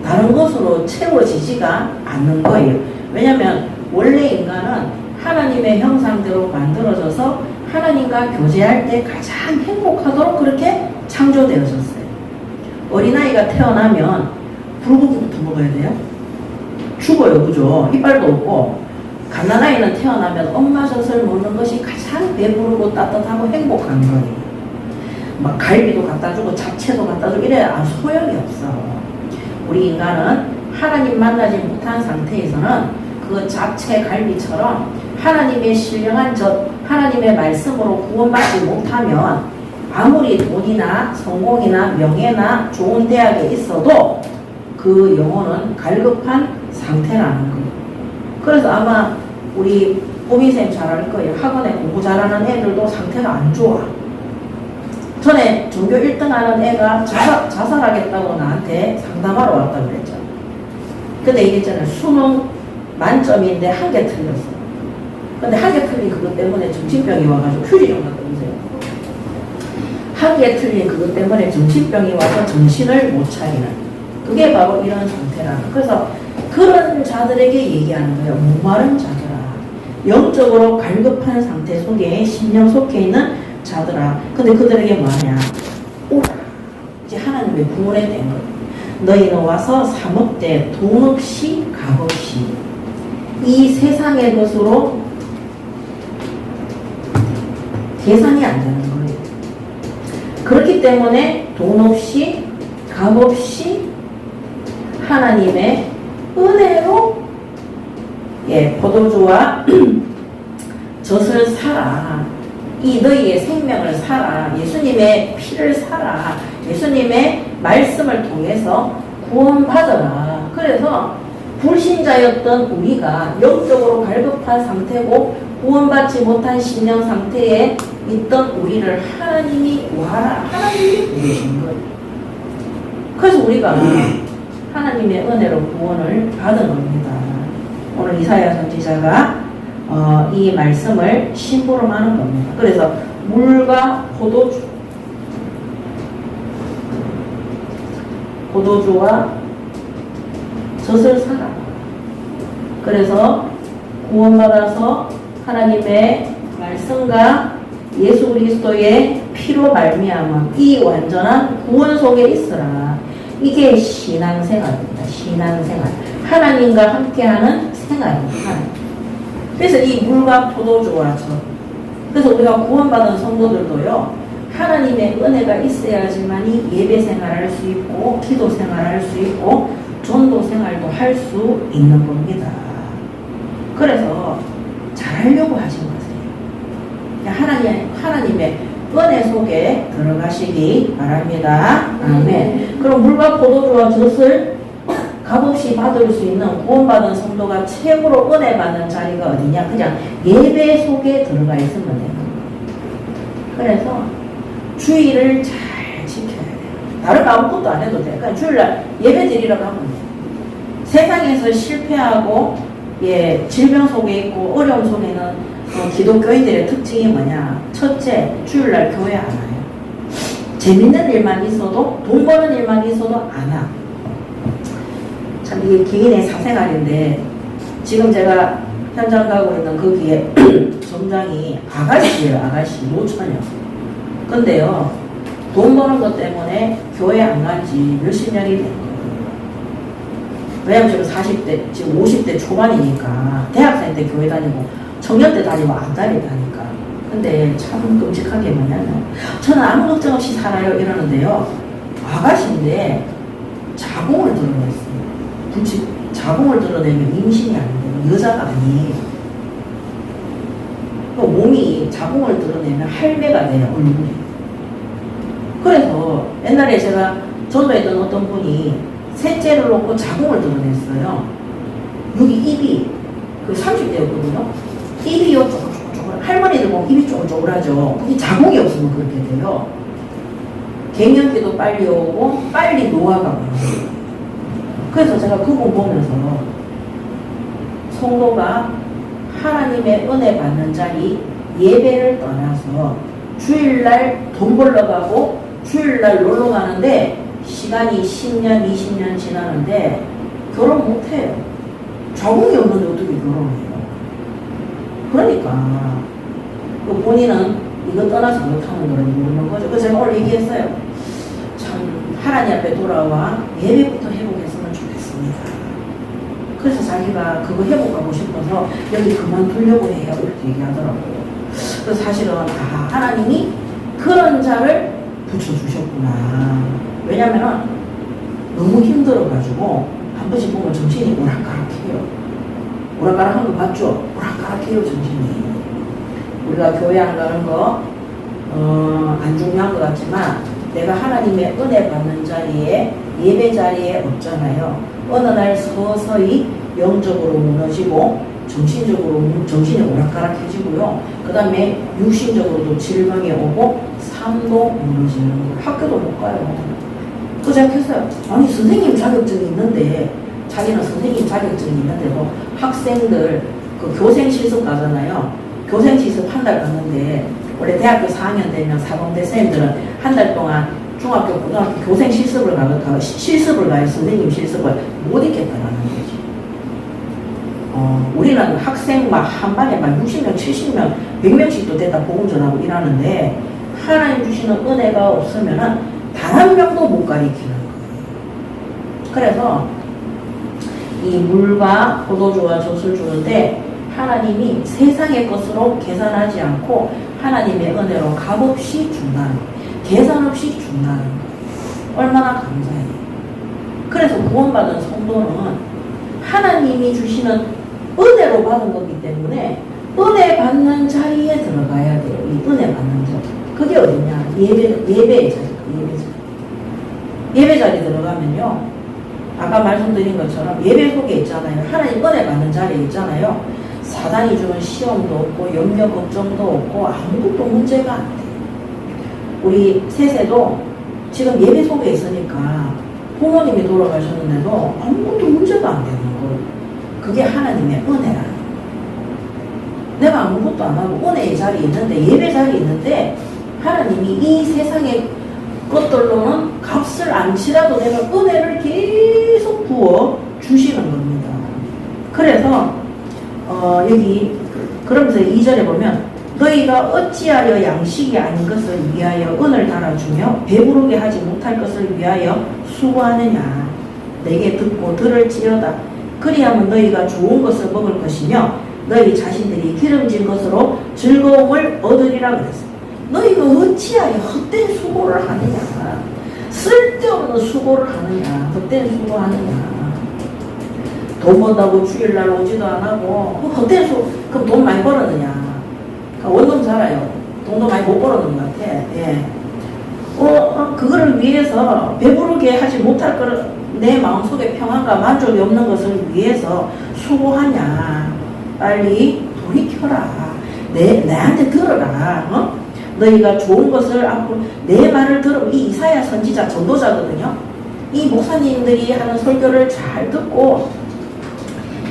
다른 것으로 채워지지가 않는 거예요. 왜냐하면 원래 인간은 하나님의 형상대로 만들어져서 하나님과 교제할 때 가장 행복하도록 그렇게 창조되어졌어요. 어린아이가 태어나면 불고기부터 먹어야 돼요. 죽어요, 그죠? 이빨도 없고. 갓난아이는 태어나면 엄마 젖을 먹는 것이 가장 배부르고 따뜻하고 행복한 거예요. 막 갈비도 갖다 주고 잡채도 갖다 주고 이래 아무 소용이 없어. 우리 인간은 하나님 만나지 못한 상태에서는 그 자체 갈비처럼 하나님의 신령한 젖, 하나님의 말씀으로 구원받지 못하면 아무리 돈이나 성공이나 명예나 좋은 대학에 있어도 그 영혼은 갈급한 상태라는 거예요. 그래서 아마 우리 보미쌤 잘 알 거예요. 학원에 공부 잘하는 애들도 상태가 안 좋아. 전에 전교 1등 하는 애가 자살하겠다고 나한테 상담하러 왔다고 그랬죠. 근데 얘기했잖아요. 수능 만점인데 한 개 틀렸어. 근데 한 개 틀린 그것 때문에 정신병이 와가지고 휴지 좀 갖다 주세요. 한 개 틀린 그것 때문에 정신병이 와서 정신을 못 차리는. 그게 바로 이런 상태라는. 그래서 그런 자들에게 얘기하는 거예요. 목마른 자들아. 영적으로 갈급한 상태 속에 심령 속에 있는 자들아. 근데 그들에게 뭐하냐? 오, 이제 하나님의 구원에 된 거예요. 너희는 와서 사먹되 돈 없이 값 없이 이 세상의 것으로 계산이 안 되는 거예요. 그렇기 때문에 돈 없이 값 없이 하나님의 은혜로 포도주와 젖을 사라. 이 너희의 생명을 사라. 예수님의 피를 사라. 예수님의 말씀을 통해서 구원받아라. 그래서 불신자였던 우리가 영적으로 갈급한 상태고 구원받지 못한 심령 상태에 있던 우리를 하나님이 와라. 하나님이 부르신 거예요. 그래서 우리가 하나님의 은혜로 구원을 받은 겁니다. 오늘 이사야 선지자가 이 말씀을 심부름하는 겁니다. 그래서 물과 포도주와 젖을 사라. 그래서 구원받아서 하나님의 말씀과 예수 그리스도의 피로 말미암아 이 완전한 구원 속에 있으라. 이게 신앙생활입니다. 신앙생활. 하나님과 함께하는 생활입니다. 그래서 이 물과 포도주와 젖. 그래서 우리가 구원받은 성도들도요. 하나님의 은혜가 있어야지만이 예배 생활할 수 있고 기도 생활할 수 있고 전도 생활도 할 수 있는 겁니다. 그래서 잘하려고 하지 마세요. 하나님의 은혜 속에 들어가시기 바랍니다. 아멘. 그럼 물과 포도주와 젖을 값없이 받을 수 있는 구원받은 성도가 최고로 은혜 받는 자리가 어디냐? 그냥 예배 속에 들어가 있으면 돼요. 그래서 주의를 잘 지켜야 돼요. 다른 아무것도 안 해도 돼요. 그냥 주일날 예배 드리러 가면 돼요. 세상에서 실패하고 질병 속에 있고 어려움 속에는 기독교인들의 특징이 뭐냐? 첫째, 주일날 교회 안 와요. 재밌는 일만 있어도, 돈 버는 일만 있어도 안 와. 참 이게 개인의 사생활인데 지금 제가 현장 가고 있는 거기에 점장이 아가씨예요. 아가씨 노처녀. 근데요 돈 버는 것 때문에 교회 안 간 지 몇십 년이 된 거예요. 왜냐면 지금 40대 지금 50대 초반이니까 대학생 때 교회 다니고 청년 때 다니고 안 다니다니까. 근데 참 끔찍한 게 뭐냐면 저는 아무 걱정 없이 살아요 이러는데요 아가씨인데 자궁을 드러냈어요. 굳이 자궁을 드러내면 임신이 아니에요. 여자가 아니에요. 몸이 자궁을 드러내면 할매가 돼요. 얼굴이. 그래서 옛날에 제가 전도했던 어떤 분이 셋째를 놓고 자궁을 드러냈어요. 여기 입이 그 30대였거든요. 입이 쪼글쪼글 할머니들 보면 입이 쪼글쪼글하죠. 그게 자궁이 없으면 그렇게 돼요. 갱년기도 빨리 오고 빨리 노화가 와요. 그래서 제가 그분 보면서 성도가 하나님의 은혜 받는 자리 예배를 떠나서 주일날 돈 벌러 가고 주일날 놀러 가는데 시간이 10년, 20년 지나는데 결혼 못해요. 자궁이 없는데 어떻게 결혼해요? 그러니까 그 본인은 이거 떠나서 못하는 걸 모르는 거죠. 그래서 제가 오늘 얘기했어요. 참 하나님 앞에 돌아와 예배부터 회복했으면 좋겠습니다. 그래서 자기가 그거 회복하고 싶어서 여기 그만두려고 해요. 이렇게 얘기하더라고요. 그래서 사실은 하나님이 그런 자를 붙여주셨구나. 왜냐면은 너무 힘들어가지고 한 번씩 보면 정신이 오락가락해요. 오락가락한 거 봤죠? 오락가락해요 정신이. 우리가 교회 안 가는 거 안 중요한 것 같지만 내가 하나님의 은혜 받는 자리에 예배 자리에 없잖아요. 어느 날 서서히 영적으로 무너지고 정신이 오락가락해지고요. 그 다음에 육신적으로도 질병이 오고 삶도 무너지는 거예요. 학교도 못 가요. 그 제가 했어요. 아니 선생님 자격증이 있는데 자기는 선생님 자격증이 있는데도 학생들 그 교생 실습 가잖아요. 교생 실습 한 달 갔는데 원래 대학교 4학년 되면 사범대 선생님들은 한 달 동안 중학교, 고등학교 교생 실습을 가요. 선생님 실습을 못 있겠다라는 거지. 우리는 학생 막 한 반에 막 60명, 70명, 100명씩도 됐다 복음 전하고 일하는데 하나님 주시는 은혜가 없으면은 단 한 명도 못 가리키는 거예요. 그래서 이 물과 포도주와 젖을 주는데 하나님이 세상의 것으로 계산하지 않고 하나님의 은혜로 값없이 준다는 거예요. 계산 없이 준다는 거예요. 얼마나 감사해요. 그래서 구원받은 성도는 하나님이 주시는 은혜로 받은 거기 때문에 은혜 받는 자리에 들어가야 돼요. 이 은혜 받는 자리. 그게 어디냐? 예배의 자리. 예배 자리 들어가면요. 아까 말씀드린 것처럼 예배 속에 있잖아요. 하나님 은혜 받는 자리에 있잖아요. 사단이 주는 시험도 없고 염려 걱정도 없고 아무것도 문제가 안 돼요. 우리 셋에도 지금 예배 속에 있으니까 부모님이 돌아가셨는데도 아무것도 문제가 안 되는 거예요. 그게 하나님의 은혜라는 거예요. 내가 아무것도 안 하고 은혜의 자리에 있는데 예배 자리에 있는데 하나님이 이 세상의 것들로는 값을 안 치라도 내가 은혜를 계속 부어 주시는 겁니다. 그래서 여기 그러면서 2절에 보면 너희가 어찌하여 양식이 아닌 것을 위하여 은을 달아주며 배부르게 하지 못할 것을 위하여 수고하느냐. 내게 듣고 들을지어다. 그리하면 너희가 좋은 것을 먹을 것이며 너희 자신들이 기름진 것으로 즐거움을 얻으리라 그랬어. 너희가 어찌하여 헛된 수고를 하느냐. 쓸데없는 수고를 하느냐. 헛된 수고하느냐. 돈 번다고 주일날 오지도 안 하고 헛된 수고. 그럼 돈 많이 벌었느냐. 원금 살아요. 돈도 많이 못 벌었는 것 같아. 예. 그거를 위해서 배부르게 하지 못할 거를 내 마음속에 평안과 만족이 없는 것을 위해서 수고하냐. 빨리 돌이켜라. 내한테 들어라. 너희가 좋은 것을 앞으로 내 말을 들으면 이 이사야 선지자 전도자거든요. 이 목사님들이 하는 설교를 잘 듣고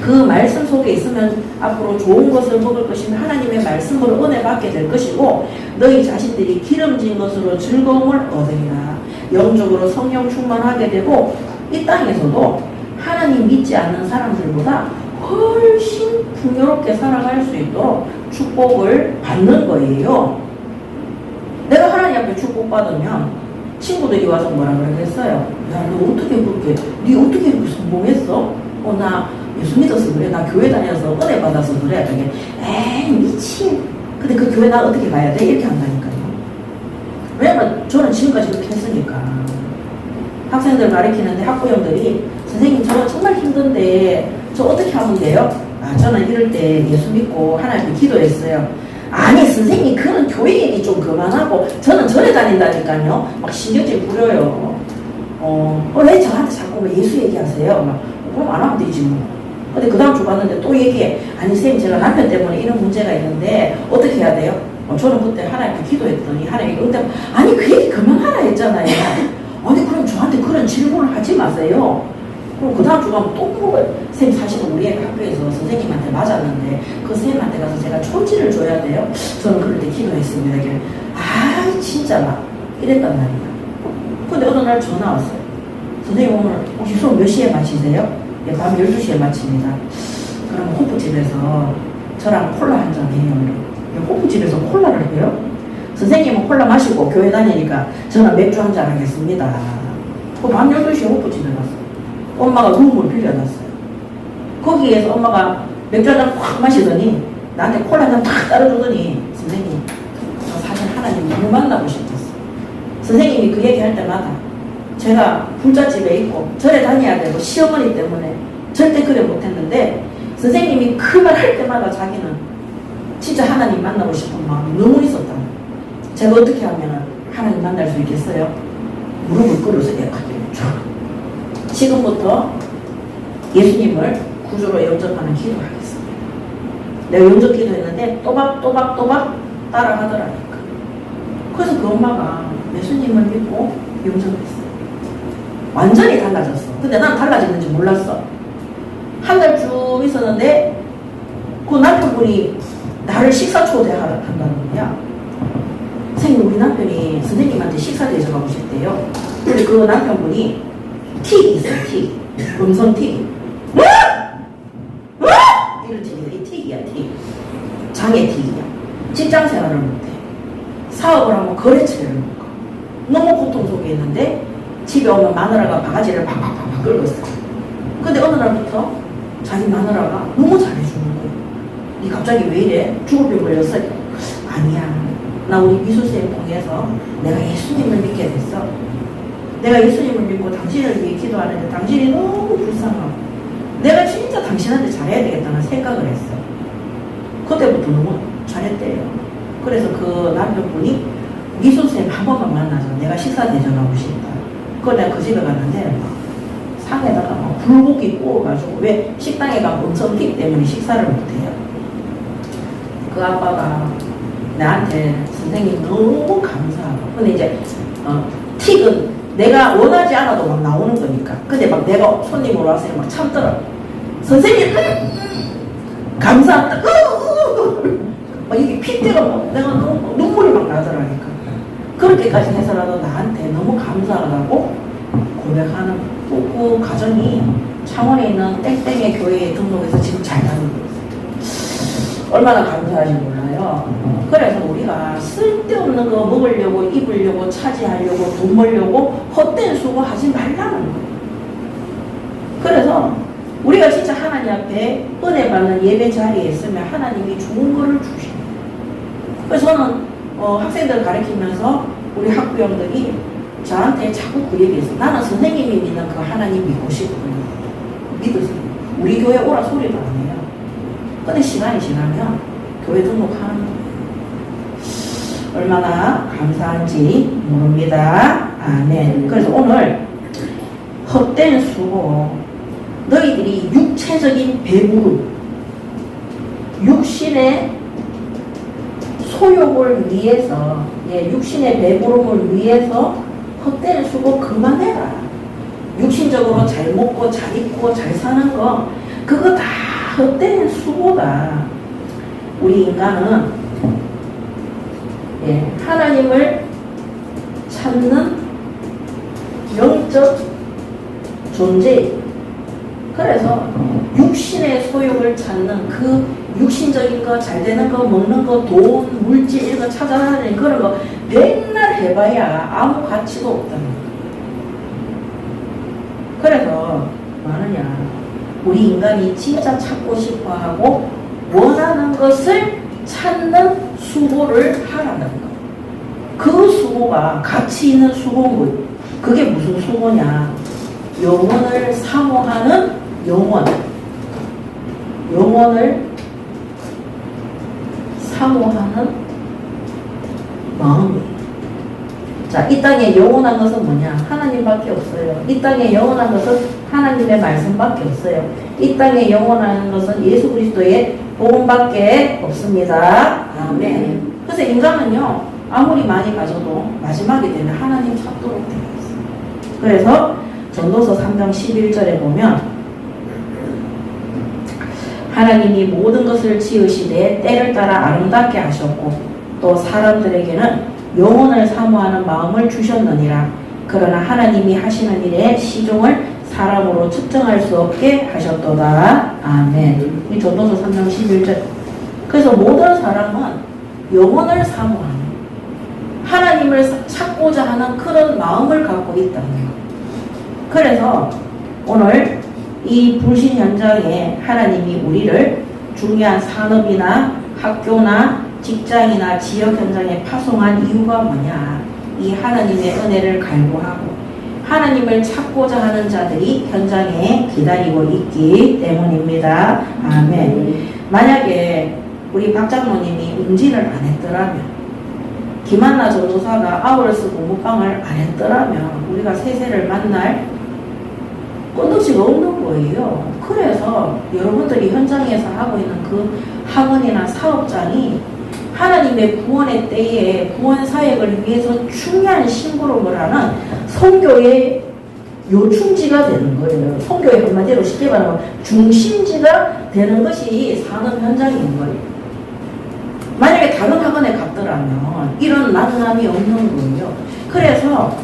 그 말씀 속에 있으면 앞으로 좋은 것을 먹을 것이며 하나님의 말씀으로 은혜 받게 될 것이고 너희 자신들이 기름진 것으로 즐거움을 얻으리라. 영적으로 성령 충만하게 되고 이 땅에서도 하나님 믿지 않는 사람들보다 훨씬 풍요롭게 살아갈 수 있도록 축복을 받는 거예요. 내가 하나님 앞에 축복받으면 친구들이 와서 뭐라 그러겠어요? 야, 너 어떻게 그렇게, 네 어떻게 이렇게 성공했어? 나 예수 믿어서 그래. 나 교회 다녀서 은혜 받아서 그래. 그게 에이 미친. 근데 그 교회 나 어떻게 가야 돼? 이렇게 한다니까요. 왜냐면 저는 지금까지 그렇게 했으니까. 학생들 가르치는데 학부형들이 선생님 저 정말 힘든데 저 어떻게 하면 돼요? 저는 이럴 때 예수 믿고 하나님께 기도했어요. 아니 선생님 그런 교회 얘기 좀 그만하고 저는 절에 다닌다니까요. 막 신경질 부려요. 왜 저한테 자꾸 왜 예수 얘기하세요? 막, 그럼 안 하면 되지 뭐. 근데 그 다음 주 봤는데 또 얘기해. 아니 선생님 제가 남편 때문에 이런 문제가 있는데 어떻게 해야 돼요? 저는 그때 하나님께 기도했더니 하나님이 응답. 아니 그 얘기 그만하라 했잖아요. 아니 그럼 저한테 그런 질문을 하지 마세요. 그럼 그 다음 주 가면 또 물어봐요. 선생님 사실은 우리 애가 학교에서 선생님한테 맞았는데 그 선생님한테 가서 제가 초지를 줘야 돼요? 저는 그럴 때 기도했습니다. 진짜 막 이랬단 말이야. 근데 어느 날 전화 왔어요. 선생님 오늘 혹시 수업 몇 시에 마치세요? 예, 밤 12시에 마칩니다. 그러면 호프집에서 저랑 콜라 한잔 해요. 호프집에서 콜라를 해요? 선생님은 콜라 마시고 교회 다니니까 저는 맥주 한잔 하겠습니다. 밤 12시에 호프집에 갔어요. 엄마가 룸을 빌려놨어요. 거기에서 엄마가 맥주 한잔 팍 마시더니 나한테 콜라 한잔 탁 따라주더니 선생님 저 사실 하나님 너무 만나고 싶었어. 선생님이 그 얘기할 때마다 제가 불잣집에 있고 절에 다녀야 되고 시어머니 때문에 절대 그래 못했는데 선생님이 그 말 할 때마다 자기는 진짜 하나님 만나고 싶은 마음이 너무 있었다. 제가 어떻게 하면 하나님 만날 수 있겠어요? 무릎을 꿇어서 예약하기로 지금부터 예수님을 구주로 영접하는 기도하겠습니다. 내가 영접 기도했는데 또박 따라하더라니까. 그래서 그 엄마가 예수님을 믿고 영접했어요. 완전히 달라졌어. 근데 난 달라졌는지 몰랐어. 한 달 쭉 있었는데 그 남편분이 나를 식사 초대한다는 거야. 선생님, 우리 남편이 선생님한테 식사 대접하고 싶대요. 근데 그 남편분이 틱이 있어요. 틱. 음성 틱. 이런 틱이야. 이 틱이야. 틱. 장애 틱이야. 직장 생활을 못해. 사업을 하면 거래처를 못 가. 너무 고통 속에 있는데 집에 오면 마누라가 바가지를 팍팍팍 끌고 있어. 근데 어느 날부터 자기 마누라가 너무 잘해주는 거야. 니 갑자기 왜 이래? 죽을 병 걸렸어? 아니야. 나 우리 미수쌤 통해서 내가 예수님을 믿게 됐어. 내가 예수님을 믿고 당신을 위해 기도하는데 당신이 너무 불쌍하고 내가 진짜 당신한테 잘해야 되겠다는 생각을 했어. 그때부터 너무 잘했대요. 그래서 그 남편분이 미수쌤 한 번만 만나서 내가 식사 대접하고 싶다. 그걸 내가 그 집에 갔는데 막 상에다가 막 불고기 구워가지고 왜 식당에 가면 음성틱 때문에 식사를 못해요. 그 아빠가 나한테 선생님 너무 감사하고 근데 이제 틱은 내가 원하지 않아도 막 나오는 거니까 근데 막 내가 손님으로 와서 막 참더라. 선생님 감사합니다. 막 이게 핏대가 막 내가 너무 눈물이 막 나더라니까. 그렇게까지 해서라도 나한테 너무 감사하다고 고백하는 그 가정이 창원에 있는 땡땡의 교회에 등록해서 지금 잘 다니고 있어요. 얼마나 감사하지 몰라요. 그래서 우리가 쓸데없는 거 먹으려고 입으려고 차지하려고 돈 벌려고 헛된 수고하지 말라는 거예요. 그래서 우리가 진짜 하나님 앞에 은혜 받는 예배 자리에 있으면 하나님이 좋은 거를 주셔요. 그래서 저는 학생들 가르치면서 우리 학부형들이 저한테 자꾸 그 얘기했어요. 나는 선생님이 믿는 그 하나님 믿고 싶거든요. 믿으세요. 우리 교회 오라 소리도 안 해요. 근데 시간이 지나면 교회 등록하는 거예요. 얼마나 감사한지 모릅니다. 아멘. 그래서 오늘 헛된 수고, 너희들이 육체적인 배부름, 육신의 소욕을 위해서, 육신의 배부름을 위해서 헛된 수고 그만해라. 육신적으로 잘 먹고 잘 입고 잘 사는 거 그거 다 헛된 수고다. 우리 인간은 하나님을 찾는 영적 존재. 그래서 육신의 소욕을 찾는 그 육신적인 거, 잘 되는 거, 먹는 거, 돈, 물질 이런 거 찾아다니는 그런 거 맨날 해봐야 아무 가치도 없다는 거예요. 그래서 뭐하느냐, 우리 인간이 진짜 찾고 싶어하고 원하는 것을 찾는 수고를 하라는 거. 그 수고가 가치 있는 수고인 거예요. 그게 무슨 수고냐? 영혼을 사모하는 영혼을 사모하는 마음이에요. 자, 이 땅에 영원한 것은 뭐냐? 하나님밖에 없어요. 이 땅에 영원한 것은 하나님의 말씀밖에 없어요. 이 땅에 영원한 것은 예수 그리스도의 복음밖에 없습니다. 아멘. 그래서 인간은요, 아무리 많이 가져도 마지막에 되면 하나님 찾도록 되어 있어요. 그래서 전도서 3장 11절에 보면 하나님이 모든 것을 지으시되 때를 따라 아름답게 하셨고 또 사람들에게는 영혼을 사모하는 마음을 주셨느니라. 그러나 하나님이 하시는 일의 시종을 사람으로 측정할 수 없게 하셨도다. 아멘. 이 전도서 3장 11절. 그래서 모든 사람은 영혼을 사모하는, 하나님을 찾고자 하는 그런 마음을 갖고 있다는 거예요. 그래서 오늘 이 불신 현장에 하나님이 우리를 중요한 산업이나 학교나 직장이나 지역 현장에 파송한 이유가 뭐냐? 이 하나님의 은혜를 갈구하고 하나님을 찾고자 하는 자들이 현장에 기다리고 있기 때문입니다. 아멘. 만약에 우리 박 장로님이 응진을 안 했더라면, 김한나 전도사가 아울러스 공부방을 안 했더라면 우리가 세세를 만날 꼰덕지가 없는 거예요. 그래서 여러분들이 현장에서 하고 있는 그 학원이나 사업장이 하나님의 구원의 때에 구원 사역을 위해서 중요한 심부름을 하는 선교의 요충지가 되는 거예요. 선교의 한마디로 쉽게 말하면 중심지가 되는 것이 산업 현장인 거예요. 만약에 다른 학원에 갔더라면 이런 만남이 없는 거예요. 그래서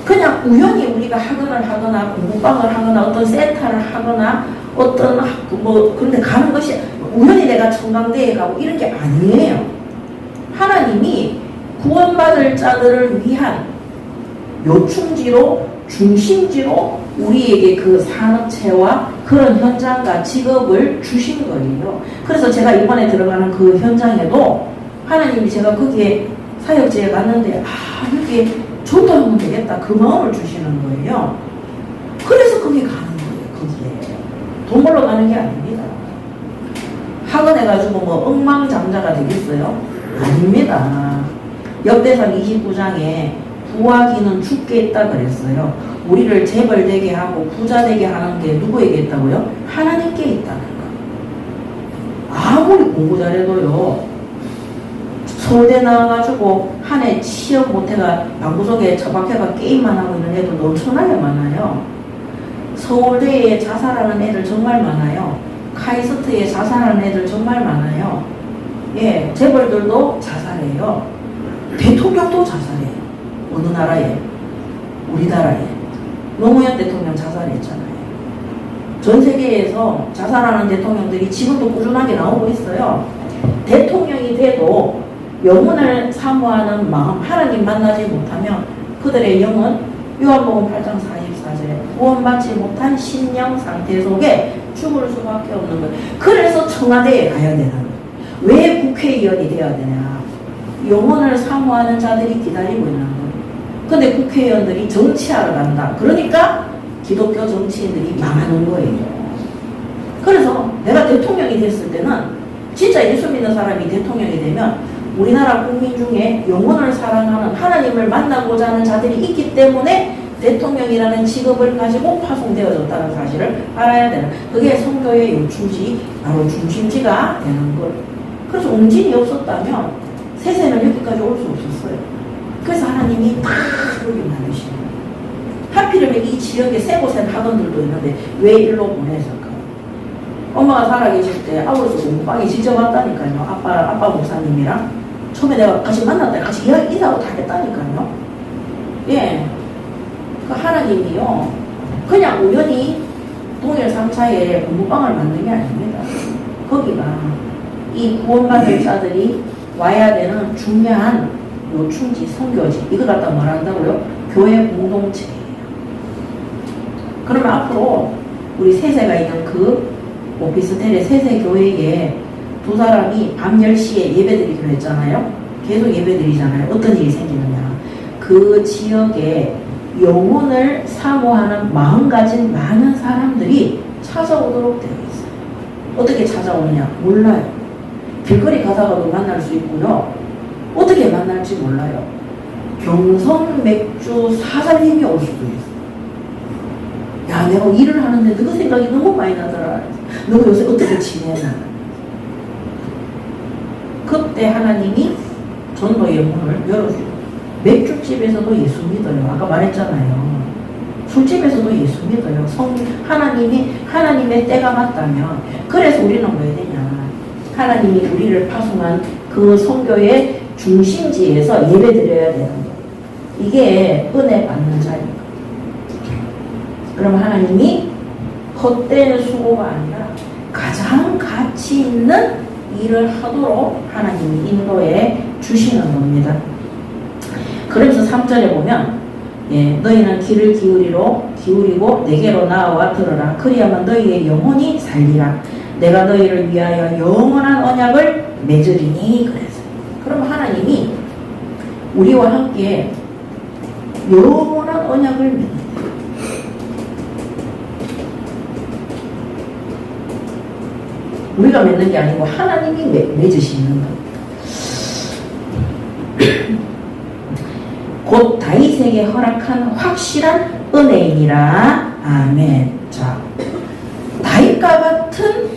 그냥 우연히 우리가 학원을 하거나 공부방을 하거나 어떤 센터를 하거나 어떤 그런데 가는 것이 우연히 내가 청강대에 가고 이런 게 아니에요. 하나님이 구원받을 자들을 위한 요충지로 중심지로 우리에게 그 산업체와 그런 현장과 직업을 주신 거예요. 그래서 제가 이번에 들어가는 그 현장에도 하나님이 제가 거기에 사역지에 갔는데 여기 전도하면 되겠다 그 마음을 주시는 거예요. 그래서 거기 가는 거예요. 거기에 돈 벌러 가는 게 아닙니다. 학원에 가지고 뭐 억망장자가 되겠어요? 아닙니다. 역대상 29장에 부하기는 죽게 있다 그랬어요. 우리를 재벌되게 하고 부자 되게 하는 게 누구에게 있다고요? 하나님께 있다는 거. 아무리 공부 잘해도요. 서울대 나와가지고 한 해 취업 못해가 방구석에 처박혀가 게임만 하고 있는 애들도 엄청나게 많아요. 서울대에 자살하는 애들 정말 많아요. 카이스트에 자살하는 애들 정말 많아요. 예, 재벌들도 자살해요. 대통령도 자살해요. 어느 나라에? 우리나라에. 노무현 대통령 자살했잖아요. 전 세계에서 자살하는 대통령들이 지금도 꾸준하게 나오고 있어요. 대통령이 돼도 영혼을 사모하는 마음, 하나님 만나지 못하면 그들의 영은 요한복음 8장 44절에 구원받지 못한 신령 상태 속에 죽을 수밖에 없는 거예요. 그래서 청와대에 가야 되는 거예요. 왜 국회의원이 되어야 되냐? 영혼을 사모하는 자들이 기다리고 있는 거예요. 근데 국회의원들이 정치하러 간다. 그러니까 기독교 정치인들이 망하는 거예요. 그래서 내가 대통령이 됐을 때는 진짜 예수 믿는 사람이 대통령이 되면 우리나라 국민 중에 영혼을 사랑하는 하나님을 만나고자 하는 자들이 있기 때문에 대통령이라는 직업을 가지고 파송되어졌다는 사실을 알아야 되는, 그게 선교의 요충지, 바로 중심지가 되는 것. 그래서 옹진이 없었다면 세세는 여기까지 올 수 없었어요. 그래서 하나님이 다 여기 만드시는 거예요. 하필이면 이 지역에 세 곳에 학원들도 있는데 왜 일로 보내셨을까? 엄마가 살아계실 때 아울러서 공부방에 직접 왔다니까요. 아빠 목사님이랑 처음에 내가 같이 만났다 같이 인사하고 다 했다니까요. 예, 그 하나님이요 그냥 우연히 동일 3차에 공부방을 만든 게 아닙니다. 거기가 이 구원받을 자들이 와야 되는 중요한 요충지, 선교지, 이걸 갖다 말한다고요? 교회 공동체예요. 그러면 앞으로 우리 세세가 있는 그 오피스텔의 세세교회에 두 사람이 밤 10시에 예배드리기로 했잖아요. 계속 예배드리잖아요. 어떤 일이 생기느냐. 그 지역에 영혼을 사모하는 마음 가진 많은 사람들이 찾아오도록 되어 있어요. 어떻게 찾아오느냐? 몰라요. 길거리 가다가도 만날 수 있고요. 어떻게 만날지 몰라요. 경성 맥주 사장님이 올 수도 있어요. 야, 내가 일을 하는데 너 생각이 너무 많이 나더라. 너 요새 어떻게 지내나? 그때 하나님이 전도의 문을 열어주고, 맥주집에서도 예수 믿어요. 아까 말했잖아요. 술집에서도 예수 믿어요. 하나님의 때가 맞다면. 그래서 우리는 뭐 해야 되냐? 하나님이 우리를 파송한 그 선교의 중심지에서 예배 드려야 되는 거예요. 이게 은혜 받는 자리예요. 그럼 하나님이 헛된 수고가 아니라 가장 가치 있는 일을 하도록 하나님이 인도해 주시는 겁니다. 그러면서 3절에 보면 너희는 귀를 기울이고 내게로 나와 들으라. 그리하면 너희의 영혼이 살리라. 내가 너희를 위하여 영원한 언약을 맺으리니. 그래서 그럼 하나님이 우리와 함께 영원한 언약을 맺는다. 우리가 맺는 게 아니고 하나님이 맺으시는 겁니다. 곧 다윗에게 허락한 확실한 은혜이니라. 아멘. 자, 다윗과 같은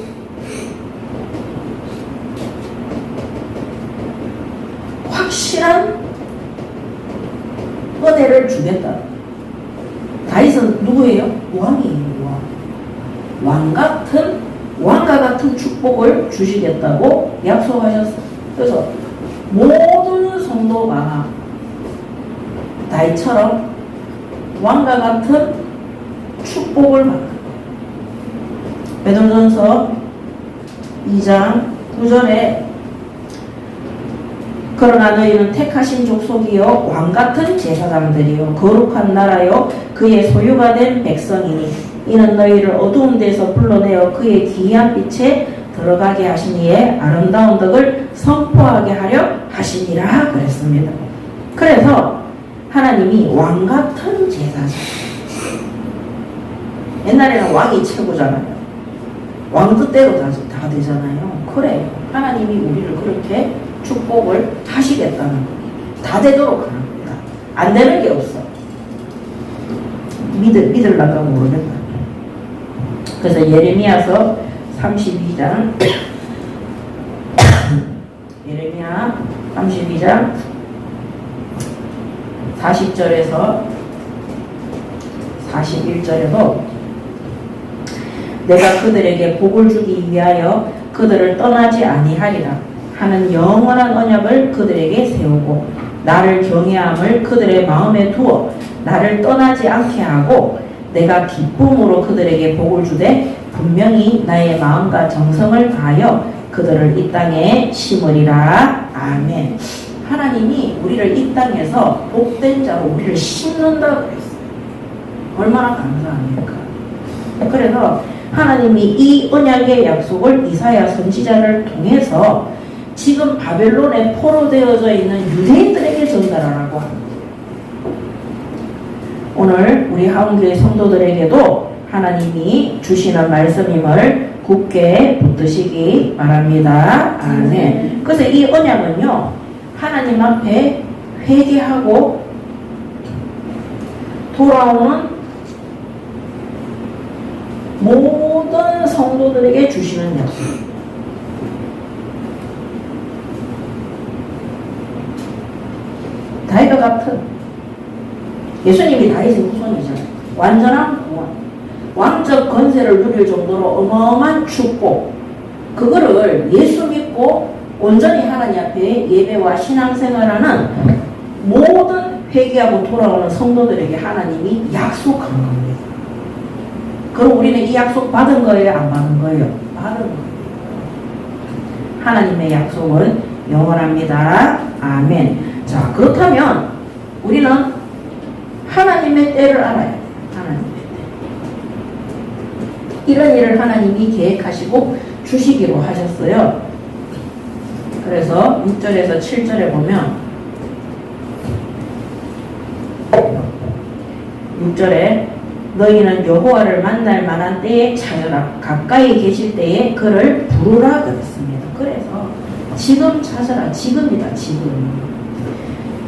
확실한 은혜를 주겠다. 다윗은 누구예요? 왕이에요. 왕과 같은 축복을 주시겠다고 약속하셨어요. 그래서 모든 성도가 다윗처럼 왕과 같은 축복을 받는 거예요. 베드로전서 2장 9절에 그러나 너희는 택하신 족속이요 왕같은 제사장들이요 거룩한 나라요 그의 소유가 된 백성이니 이는 너희를 어두운 데서 불러내어 그의 기이한 빛에 들어가게 하시니에 아름다운 덕을 선포하게 하려 하시니라 그랬습니다. 그래서 하나님이 왕같은 제사장, 옛날에는 왕이 최고잖아요. 왕 뜻대로 다 되잖아요. 그래, 하나님이 우리를 그렇게 축복을 하시겠다는 거예요. 다 되도록 하는 겁니다. 안 되는 게 없어. 믿을란가 모르겠다. 그래서 예레미야서 32장 예레미야 32장 40절에서 41절에도 내가 그들에게 복을 주기 위하여 그들을 떠나지 아니하리라 하는 영원한 언약을 그들에게 세우고 나를 경외함을 그들의 마음에 두어 나를 떠나지 않게 하고 내가 기쁨으로 그들에게 복을 주되 분명히 나의 마음과 정성을 다하여 그들을 이 땅에 심으리라. 아멘. 하나님이 우리를 이 땅에서 복된 자로 우리를 심는다고 그랬어요. 얼마나 감사합니까? 그래서 하나님이 이 언약의 약속을 이사야 선지자를 통해서 지금 바벨론에 포로되어져 있는 유대인들에게 전달하라고 합니다. 오늘 우리 하은교회 성도들에게도 하나님이 주시는 말씀임을 굳게 붙드시기 바랍니다. 아멘. 그래서 이 언약은요, 하나님 앞에 회개하고 돌아오는 모든 성도들에게 주시는 약속입니다. 다윗과 같은 예수님이 다윗의 후손이잖아요. 완전한 구원, 왕적 건세를 누릴 정도로 어마어마한 축복, 그거를 예수 믿고 온전히 하나님 앞에 예배와 신앙생활하는 모든 회개하고 돌아오는 성도들에게 하나님이 약속한 겁니다. 그럼 우리는 이 약속 받은 거예요? 안 받은 거예요? 받은 거예요. 하나님의 약속은 영원합니다. 아멘. 자, 그렇다면 우리는 하나님의 때를 알아야 돼요. 하나님의 때. 이런 일을 하나님이 계획하시고 주시기로 하셨어요. 그래서 6절에서 7절에 보면 6절에 너희는 여호와를 만날 만한 때에 찾으라. 가까이 계실 때에 그를 부르라 그랬습니다. 그래서 지금 찾아라. 지금이다.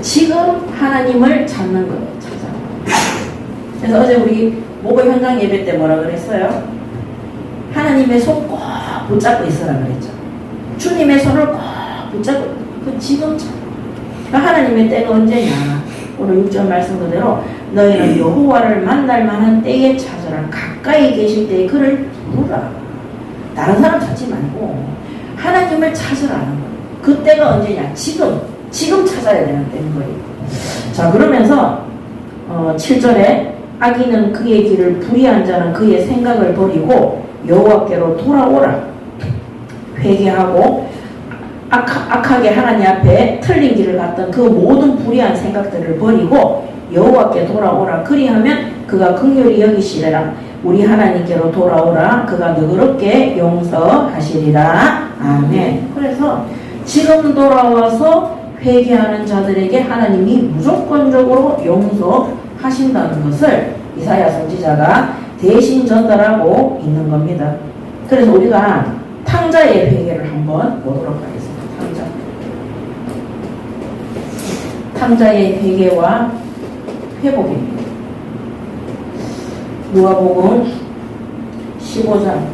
지금 하나님을 찾는 거예요. 찾아라. 그래서 어제 우리 목요 현장 예배 때 뭐라 그랬어요? 하나님의 손 꼭 붙잡고 있으라 그랬죠. 주님의 손을 꼭 붙잡고 지금 찾아. 그러니까 하나님의 때가 언제냐? 오늘 6절 말씀 그대로 너희는 여호와를 만날 만한 때에 찾으라. 가까이 계실 때에 그를 부르라. 다른 사람 찾지 말고 하나님을 찾으라는 거예요. 그 때가 언제냐? 지금 찾아야 되는 때인 거예요. 자, 그러면서 7절에 악인은 그의 길을 불의한 자는 그의 생각을 버리고 여호와께로 돌아오라. 회개하고 악하게 하나님 앞에 틀린 길을 갔던 그 모든 불의한 생각들을 버리고 여호와께 돌아오라. 그리하면 그가 긍휼히 여기시리라. 우리 하나님께로 돌아오라. 그가 너그럽게 용서하시리라. 아멘. 그래서 지금 돌아와서 회개하는 자들에게 하나님이 무조건적으로 용서하신다는 것을 이사야 선지자가 대신 전달하고 있는 겁니다. 그래서 우리가 탕자의 회개를 한번 보도록 하겠습니다. 탕자의 회개와 회복입니다. 누가복음 15장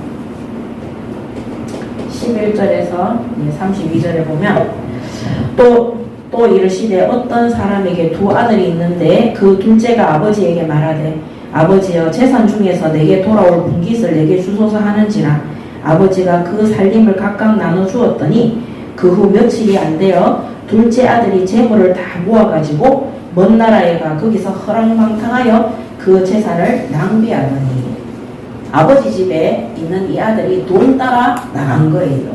11절에서 32절에 보면 또 이르시되 어떤 사람에게 두 아들이 있는데 그 둘째가 아버지에게 말하되 아버지여 재산 중에서 내게 돌아올 분깃을 내게 주소서 하는지라 아버지가 그 살림을 각각 나눠 주었더니 그 후 며칠이 안 되어 둘째 아들이 재물을 다 모아가지고 먼 나라에 가 거기서 허랑방탕하여 그 재산을 낭비하더니 아버지 집에 있는 이 아들이 돈 따라 나간 거예요.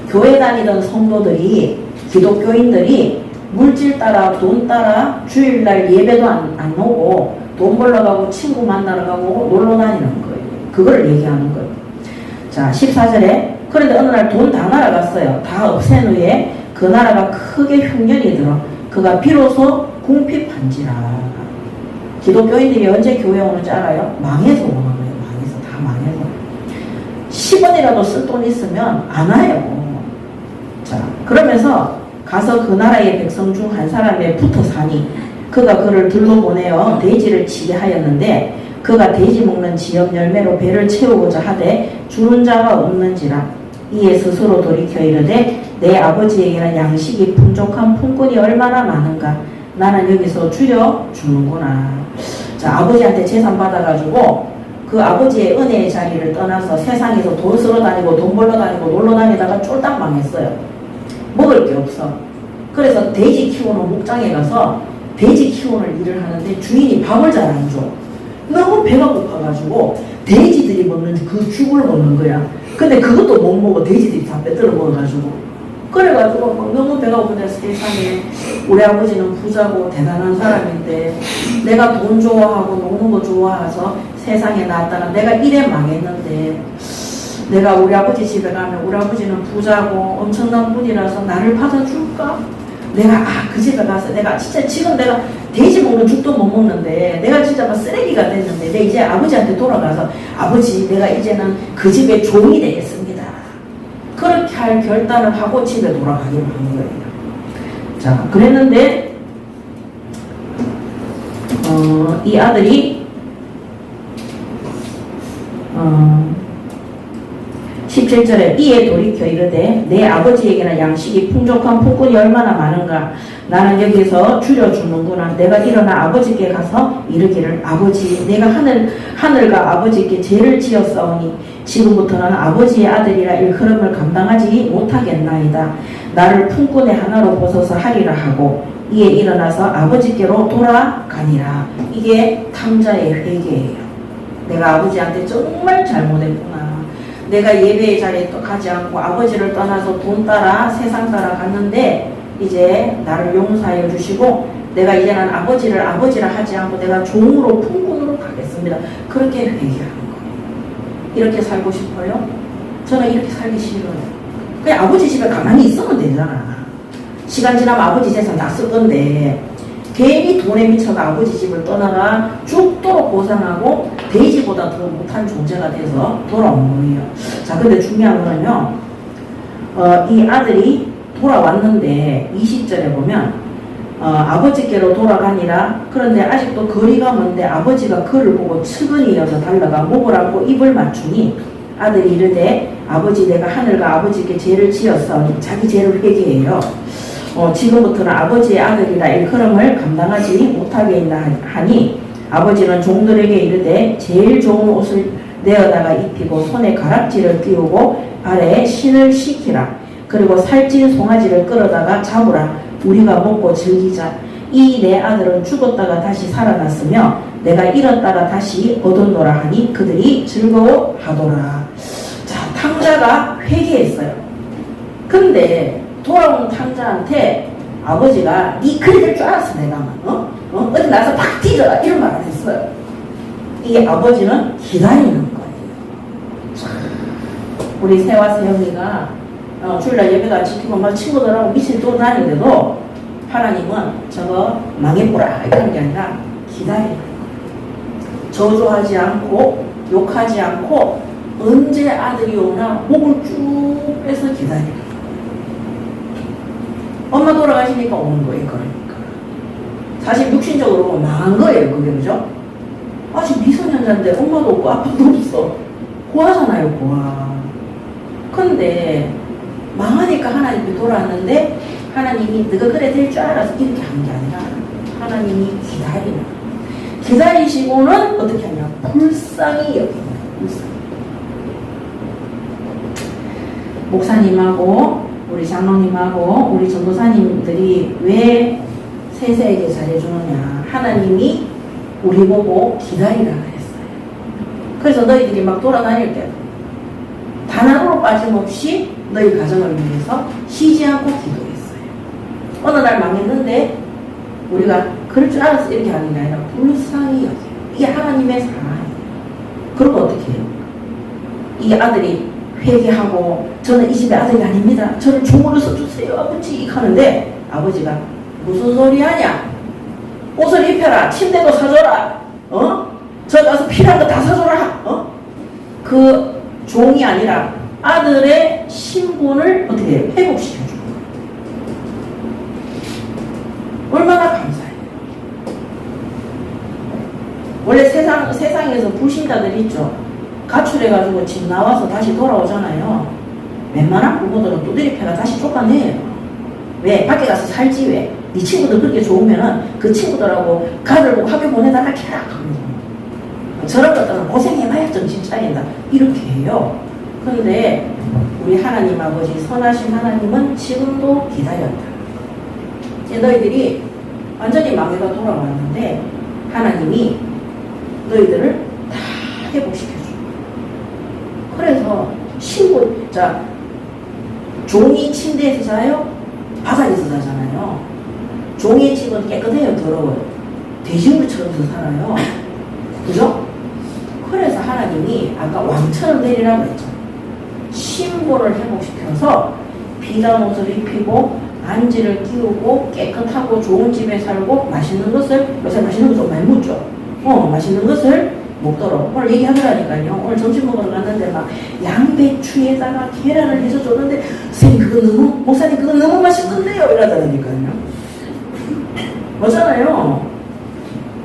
교회 다니던 성도들이 기독교인들이 물질 따라 돈 따라 주일날 예배도 안 오고 돈 벌러 가고 친구 만나러 가고 놀러 다니는 거예요. 그걸 얘기하는 거예요. 자 14절에 그런데 어느 날 돈 다 날아갔어요. 다 없앤 후에 그 나라가 크게 흉년이 들어 그가 비로소 궁핍한지라. 기독교인들이 언제 교회 오는지 알아요? 망해서 오는 거예요. 망해서 다 망해서 10원이라도 쓸 돈 있으면 안 와요. 자 그러면서 가서 그 나라의 백성 중 한 사람에 붙어 사니 그가 그를 들러 보내어 돼지를 치게 하였는데 그가 돼지 먹는 지엽 열매로 배를 채우고자 하되 주는 자가 없는지라. 이에 스스로 돌이켜 이르되 내 아버지에게는 양식이 풍족한 품꾼이 얼마나 많은가. 나는 여기서 줄여 주는구나. 자 아버지한테 재산 받아가지고 그 아버지의 은혜의 자리를 떠나서 세상에서 돈 쓰러 다니고 돈 벌러 다니고 놀러 다니다가 쫄딱 망했어요. 먹을 게 없어. 그래서 돼지 키우는 목장에 가서 돼지 키우는 일을 하는데 주인이 밥을 잘 안 줘. 너무 배가 고파가지고 돼지들이 먹는 그 죽을 먹는 거야. 근데 그것도 못 먹어. 돼지들이 다 빼들어 먹어가지고. 그래가지고 막 너무 배가 고픈데 세상에 우리 아버지는 부자고 대단한 사람인데 내가 돈 좋아하고 노는 거 좋아해서 세상에 나왔다가 내가 이래 망했는데 내가 우리 아버지 집에 가면 우리 아버지는 부자고 엄청난 분이라서 나를 받아줄까? 내가 그 집에 가서 내가 진짜 지금 내가 돼지 먹는 죽도 못 먹는데 내가 진짜 막 쓰레기가 됐는데 내가 이제 아버지한테 돌아가서 아버지 내가 이제는 그 집의 종이 되겠습니다. 그렇게 할 결단을 하고 집에 돌아가기로 한 거예요. 자 그랬는데 이 아들이 17절에 이에 돌이켜 이르되 내 아버지에게는 양식이 풍족한 품꾼이 얼마나 많은가. 나는 여기서 줄여주는구나. 내가 일어나 아버지께 가서 이르기를 아버지 내가 하늘과 아버지께 죄를 지었사오니 지금부터는 아버지의 아들이라 일컬음을 감당하지 못하겠나이다. 나를 품꾼의 하나로 보소서 하리라 하고 이에 일어나서 아버지께로 돌아가니라. 이게 탕자의 회개예요. 내가 아버지한테 정말 잘못했구나. 내가 예배의 자리에 또 가지 않고 아버지를 떠나서 돈 따라 세상 따라 갔는데 이제 나를 용서하여 주시고 내가 이제는 아버지를 아버지라 하지 않고 내가 종으로 품꾼으로 가겠습니다. 그렇게 회개하는 거예요. 이렇게 살고 싶어요? 저는 이렇게 살기 싫어요. 그냥 아버지 집에 가만히 있으면 되잖아. 시간 지나면 아버지 재산 다 쓸 건데 괜히 돈에 미쳐가 아버지 집을 떠나가 죽도록 고생하고 돼지보다 더 못한 존재가 돼서 돌아온 거예요. 자, 근데 중요한 거는요, 이 아들이 돌아왔는데 20절에 보면 아버지께로 돌아가니라. 그런데 아직도 거리가 먼데 아버지가 그를 보고 측은히 이어서 달려가 목을 안고 입을 맞추니 아들이 이르되 아버지 내가 하늘과 아버지께 죄를 지었사오니 자기 죄를 회개해요. 지금부터는 아버지의 아들이라 일컬음을 감당하지 못하겠나 하니 아버지는 종들에게 이르되 제일 좋은 옷을 내어다가 입히고 손에 가락지를 끼우고 발에 신을 시키라. 그리고 살찐 송아지를 끌어다가 잡으라. 우리가 먹고 즐기자. 이 내 아들은 죽었다가 다시 살아났으며 내가 잃었다가 다시 얻었노라 하니 그들이 즐거워하더라. 자, 탕자가 회개했어요. 근데 돌아온 탕자한테 아버지가 니 그리 될 줄 알았어 내가 어디 나서 팍 뒤져라 이런 말 안 했어요. 이게 아버지는 기다리는 거예요. 우리 새와 새언니가 주일날 예배도 안 지키고 막 친구들하고 미친 또 다니는데도 하나님은 저거 망해보라 이렇게 하는 게 아니라 기다리는 거예요. 저주하지 않고 욕하지 않고 언제 아들이 오나 목을 쭉 신부에서 기다리는 거예요. 엄마 돌아가시니까 오는 거예요. 그러니까 사실 육신적으로 망한 거예요. 그게 그죠? 아직 미소년자인데 엄마도 없고 아빠도 없어. 고아잖아요. 고아. 근데 망하니까 하나님이 돌아왔는데 하나님이 너가 그래 될 줄 알아서 이렇게 한 게 아니라 하나님이 기다리시고는 어떻게 하냐, 불쌍히 여깁니다. 불쌍히. 목사님하고 우리 장로님하고 우리 전도사님들이 왜 세세에게 잘해주느냐, 하나님이 우리 보고 기다리라 그랬어요. 그래서 너희들이 막 돌아다닐 때 단 하루로 빠짐없이 너희 가정을 위해서 쉬지 않고 기도했어요. 어느 날 망했는데 우리가 그럴 줄 알아서 이렇게 하는 게 아니라 불쌍히 여겨요. 이게 하나님의 사랑이에요. 그리고 어떻게 해요? 이 아들이 회개하고 저는 이 집의 아들이 아닙니다. 저를 종으로 써주세요 아버지 하는데 아버지가 무슨 소리 하냐? 옷을 입혀라. 침대도 사줘라. 저 가서 필요한 거 다 사줘라. 그 종이 아니라 아들의 신분을 어떻게 해요? 회복시켜주는 거예요. 얼마나 감사해요. 원래 세상에서 불신자들 있죠. 가출해가지고 집 나와서 다시 돌아오잖아요. 웬만한 부모들은 두드리 패가 다시 쫓아내요. 왜? 밖에 가서 살지 왜? 네 친구들 그렇게 좋으면은 그 친구들하고 가들 보고 학교 보내달라 캐라. 저런 것들은 고생해봐야 정신 차린다. 이렇게 해요. 그런데 우리 하나님 아버지 선하신 하나님은 지금도 기다렸다. 이제 너희들이 완전히 망해가 돌아왔는데 하나님이 너희들을 다 회복시켜줘. 그래서 자, 종이 침대에서 자요? 바닥에서 자잖아요. 종이의 집은 깨끗해요? 더러워요? 돼지물처럼 살아요. 그죠? 그래서 하나님이 아까 왕처럼 내리라고 했죠. 신부를 회복시켜서 비단 옷을 입히고 안지를 끼우고 깨끗하고 좋은 집에 살고 맛있는 것을, 요새 맛있는 거 좀 많이 묻죠. 맛있는 것을 먹도록. 오늘 얘기하더라니까요. 오늘 점심 먹으러 갔는데 막 양배추에다가 계란을 해서 줬는데 선생님 그거 너무, 목사님 그거 너무 맛있던데요 이러더라니까요. 맞잖아요.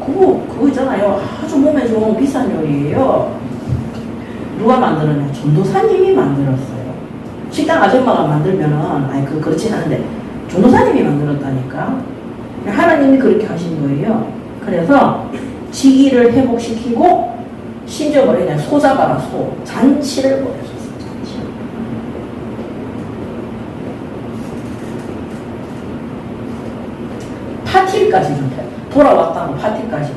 그거 있잖아요. 아주 몸에 좋은 비싼 요리예요. 누가 만들었냐? 전도사님이 만들었어요. 식당 아줌마가 만들면은 그렇진 않은데 전도사님이 만들었다니까. 하나님이 그렇게 하신 거예요. 그래서 지기를 회복시키고 심지어 뭐랬냐? 소 잡아라. 소. 잔치를 보내줬어요. 잔치. 파티까지 좀 해. 돌아왔다고 파티까지.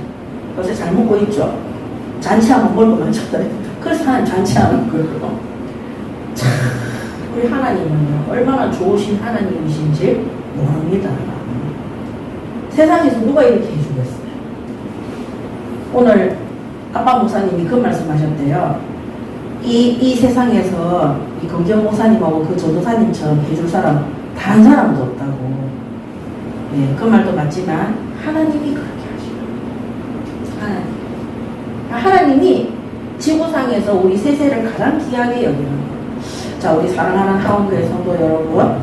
요새 잘 먹고 있죠. 잔치하면 뭘 그만 쳤더니 그래서 하나님 잔치하는 거예요. 참 우리 하나님은요 얼마나 좋으신 하나님이신지 모릅니다. 세상에서 누가 이렇게 해주겠어요? 오늘 아빠 목사님이 그 말씀하셨대요. 이 세상에서 이 검경 목사님하고 그 전도사님처럼 해줄 사람 단 사람도 없다고. 네, 그 말도 맞지만 하나님이 그렇게 하시는 하나님이 지구상에서 우리 세세를 가장 귀하게 여기는 거예요. 자, 우리 사랑하는 하원교회 성도 여러분,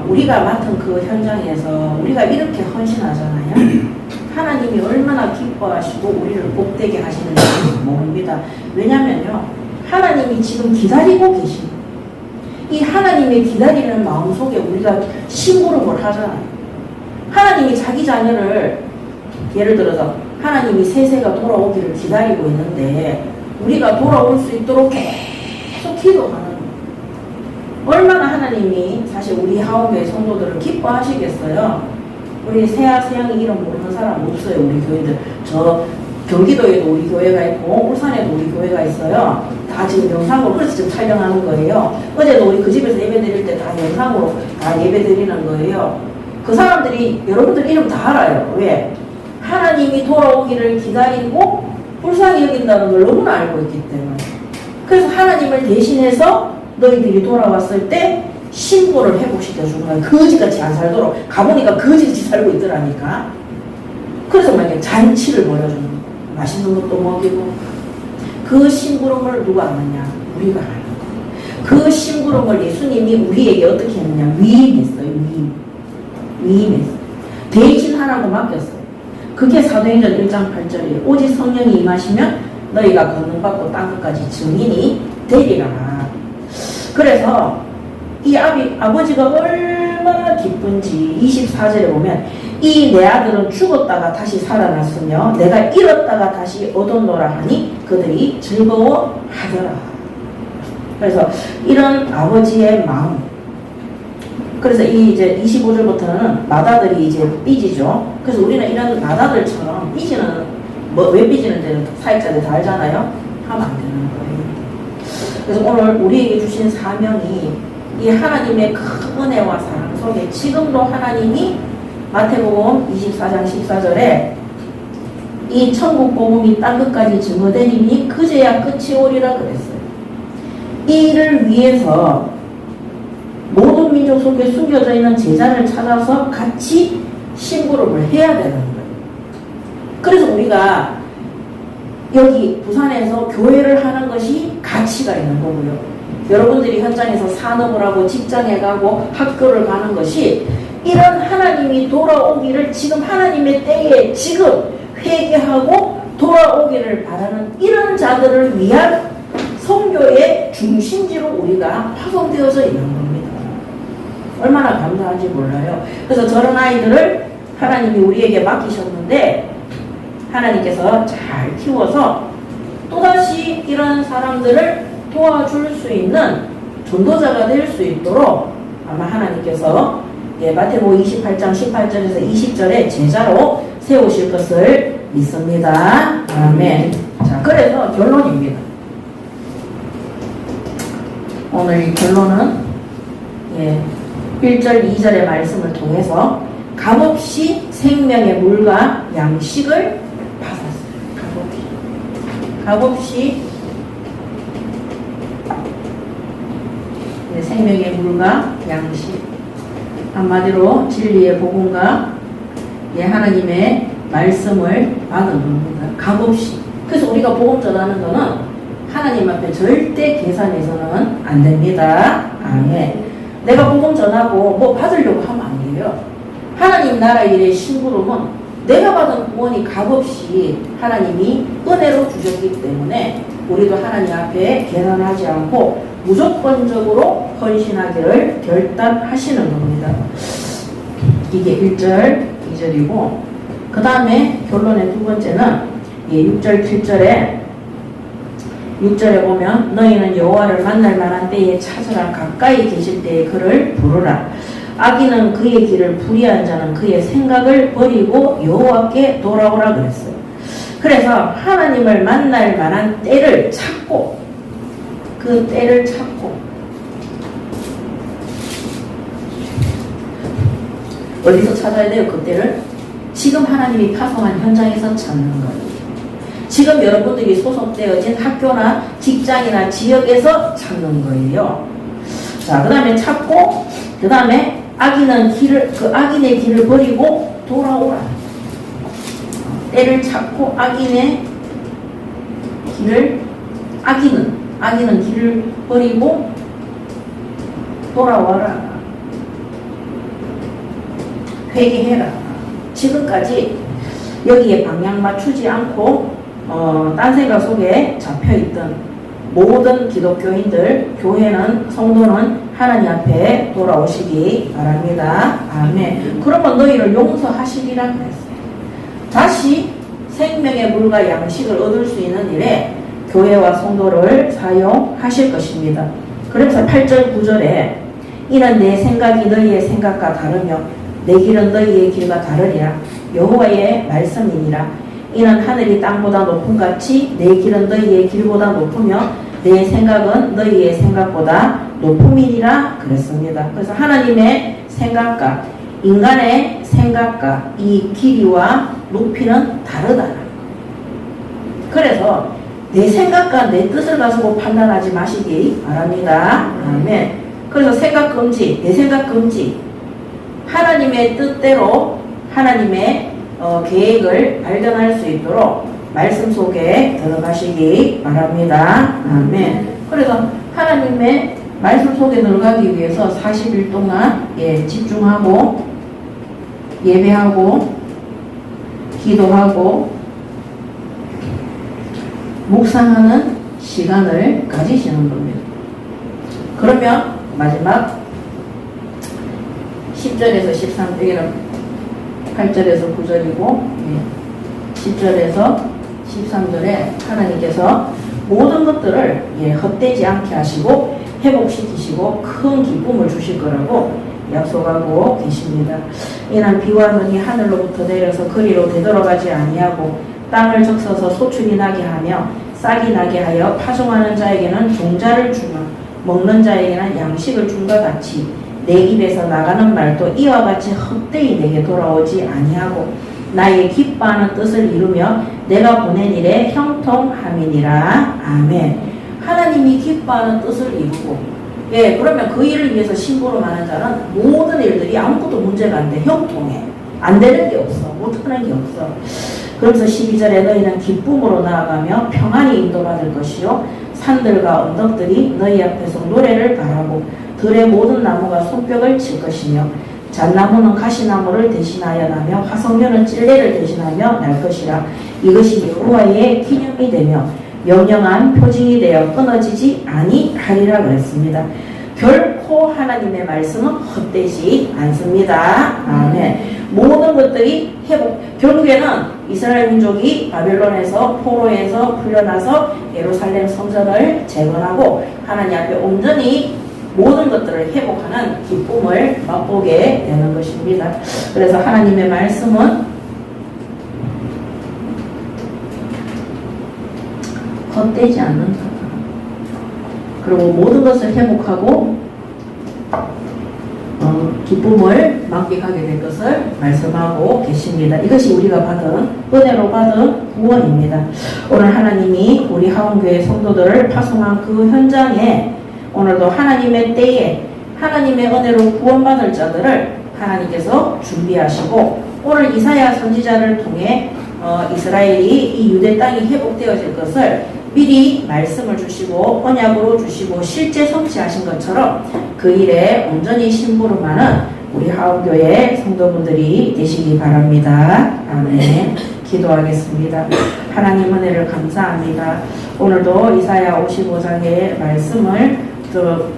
우리가 맡은 그 현장에서 우리가 이렇게 헌신하잖아요. 하나님이 얼마나 기뻐하시고 우리를 복되게 하시는지 모릅니다. 왜냐면요, 하나님이 지금 기다리고 계신 이 하나님의 기다리는 마음 속에 우리가 심부름을 하잖아요. 하나님이 자기 자녀를 예를 들어서 하나님이 세세가 돌아오기를 기다리고 있는데 우리가 돌아올 수 있도록 계속 기도하는 거예요. 얼마나 하나님이 사실 우리 하원교회 성도들을 기뻐하시겠어요. 우리 세아 세양이 이름 모르는 사람 없어요. 우리 교회들. 저 경기도에도 우리 교회가 있고 울산에도 우리 교회가 있어요. 다 지금 영상으로 그래서 지금 촬영하는 거예요. 어제도 우리 그 집에서 예배 드릴 때 다 영상으로 다 예배 드리는 거예요. 그 사람들이 여러분들 이름 다 알아요. 왜? 하나님이 돌아오기를 기다리고 불쌍히 여긴다는 걸 너무나 알고 있기 때문에. 그래서 하나님을 대신해서 너희들이 돌아왔을 때 신부를 회복시켜 주는 거야. 거지같이 안 살도록. 가보니까 거지같이 살고 있더라니까. 그래서 만약에 잔치를 벌여주는 거야. 맛있는 것도 먹이고. 그 심부름을 누가 하느냐? 우리가 하는 거야. 그 심부름을 예수님이 우리에게 어떻게 했느냐? 위임했어요. 위임했어요. 대신하라고 맡겼어요. 그게 사도행전 1장 8절이에요. 오직 성령이 임하시면 너희가 권능받고 땅끝까지 증인이 되리라. 그래서 이 아버지가 얼마나 기쁜지 24절에 보면 이 내 아들은 죽었다가 다시 살아났으며 내가 잃었다가 다시 얻었노라 하니 그들이 즐거워하더라. 그래서 이런 아버지의 마음. 그래서 이 이제 25절부터는 맏아들이 이제 삐지죠. 그래서 우리는 이런 맏아들처럼 삐지는 왜 삐지는지는 사역자들 다 알잖아요. 하면 안 되는 거예요. 그래서 오늘 우리에게 주신 사명이 이 하나님의 큰 은혜와 사랑 속에 지금도 하나님이 마태복음 24장 14절에 이 천국 복음이 땅끝까지 증거되리니 그제야 끝이 오리라 그랬어요. 이 일을 위해서 모든 민족 속에 숨겨져 있는 제자를 찾아서 같이 심부름을 해야 되는 거예요. 그래서 우리가 여기 부산에서 교회를 하는 것이 가치가 있는 거고요. 여러분들이 현장에서 산업을 하고 직장에 가고 학교를 가는 것이 이런 하나님이 돌아오기를 지금 하나님의 때에 지금 회개하고 돌아오기를 바라는 이런 자들을 위한 선교의 중심지로 우리가 파송되어져 있는 겁니다. 얼마나 감사한지 몰라요. 그래서 저런 아이들을 하나님이 우리에게 맡기셨는데 하나님께서 잘 키워서 또다시 이런 사람들을 도와줄 수 있는 전도자가 될 수 있도록 아마 하나님께서 마태복음 28장 18절에서 20절에 제자로 세우실 것을 믿습니다. 아멘. 자, 그래서 결론입니다. 오늘 이 결론은 1절 2절의 말씀을 통해서 값없이 생명의 물과 양식을 받았어요. 값없이 생명의 물과 양식, 한마디로 진리의 복음과 하나님의 말씀을 받은 겁니다. 값없이. 그래서 우리가 복음 전하는 거는 하나님 앞에 절대 계산해서는 안 됩니다. 아멘. 내가 복음 전하고 뭐 받으려고 하면 안 돼요. 하나님 나라 일의 심부름은 내가 받은 구원이 값없이 하나님이 은혜로 주셨기 때문에 우리도 하나님 앞에 계산하지 않고 무조건적으로 헌신하기를 결단하시는 겁니다. 이게 1절, 2절이고 그 다음에 결론의 두 번째는 6절, 7절에 보면 너희는 여호와를 만날 만한 때에 찾으라. 가까이 계실 때에 그를 부르라. 악인은 그의 길을 불의한 자는 그의 생각을 버리고 여호와께 돌아오라 그랬어요. 그래서 하나님을 만날 만한 때를 찾고 그 때를 찾고 어디서 찾아야 돼요? 그 때를 지금 하나님이 파송한 현장에서 찾는 거예요. 지금 여러분들이 소속되어진 학교나 직장이나 지역에서 찾는 거예요. 자, 그 다음에 찾고 그 다음에 악인의 길을 버리고 돌아오라. 때를 찾고 악인의 길을 버리고 돌아와라. 회개해라. 지금까지 여기에 방향 맞추지 않고 딴 생각 속에 잡혀있던 모든 기독교인들, 교회는, 성도는 하나님 앞에 돌아오시기 바랍니다. 아멘. 그러면 너희를 용서하시리라 그랬어요. 다시 생명의 물과 양식을 얻을 수 있는 일에 교회와 성도를 사용하실 것입니다. 그래서 8절 9절에 이는 내 생각이 너희의 생각과 다르며 내 길은 너희의 길과 다르리라. 여호와의 말씀이니라. 이는 하늘이 땅보다 높음 같이 내 길은 너희의 길보다 높으며 내 생각은 너희의 생각보다 높음이니라 그랬습니다. 그래서 하나님의 생각과 인간의 생각과 이 길이와 높이는 다르다. 그래서 내 생각과 내 뜻을 가지고 판단하지 마시기 바랍니다. 아멘. 그래서 생각 금지, 내 생각 금지. 하나님의 뜻대로 하나님의 계획을 발견할 수 있도록 말씀 속에 들어가시기 바랍니다. 아멘. 그래서 하나님의 말씀 속에 들어가기 위해서 40일 동안 집중하고 예배하고 기도하고 묵상하는 시간을 가지시는 겁니다. 그러면 마지막 10절에서 13절, 여기는 8절에서 9절이고 10절에서 13절에 하나님께서 모든 것들을 헛되지 않게 하시고 회복시키시고 큰 기쁨을 주실 거라고 약속하고 계십니다. 이는 비와 눈이 하늘로부터 내려서 그리로 되돌아가지 아니하고 땅을 적셔서 소출이 나게 하며 싹이 나게 하여 파종하는 자에게는 종자를 주며 먹는 자에게는 양식을 준과 같이 내 입에서 나가는 말도 이와 같이 헛되이 내게 돌아오지 아니하고 나의 기뻐하는 뜻을 이루며 내가 보낸 일에 형통함이니라. 아멘. 하나님이 기뻐하는 뜻을 이루고 그러면 그 일을 위해서 심부름하는 자는 모든 일들이 아무것도 문제가 안 돼. 형통해. 안 되는 게 없어. 못하는 게 없어. 그래서 12절에 너희는 기쁨으로 나아가며 평안히 인도받을 것이요 산들과 언덕들이 너희 앞에서 노래를 바라고 들의 모든 나무가 손뼉을 칠 것이며 잣나무는 가시나무를 대신하여 나며 화석류는 찔레를 대신하며 날 것이라. 이것이 여호와의 기념이 되며 영영한 표징이 되어 끊어지지 아니하리라 그랬습니다. 결코 하나님의 말씀은 헛되지 않습니다. 아멘. 모든 것들이 회복. 결국에는 이스라엘 민족이 바벨론에서 포로에서 풀려나서 예루살렘 성전을 재건하고 하나님 앞에 온전히 모든 것들을 회복하는 기쁨을 맛보게 되는 것입니다. 그래서 하나님의 말씀은 헛되지 않는다. 그리고 모든 것을 회복하고 기쁨을 만끽하게 될 것을 말씀하고 계십니다. 이것이 우리가 받은 은혜로 받은 구원입니다. 오늘 하나님이 우리 하원교회 성도들을 파송한 그 현장에 오늘도 하나님의 때에 하나님의 은혜로 구원받을 자들을 하나님께서 준비하시고 오늘 이사야 선지자를 통해 이스라엘이 이 유대 땅이 회복되어질 것을 미리 말씀을 주시고 언약으로 주시고 실제 성취하신 것처럼 그 일에 온전히 심부름하는 우리 하원교회 성도분들이 되시기 바랍니다. 아멘. 기도하겠습니다. 하나님 은혜를 감사합니다. 오늘도 이사야 55장의 말씀을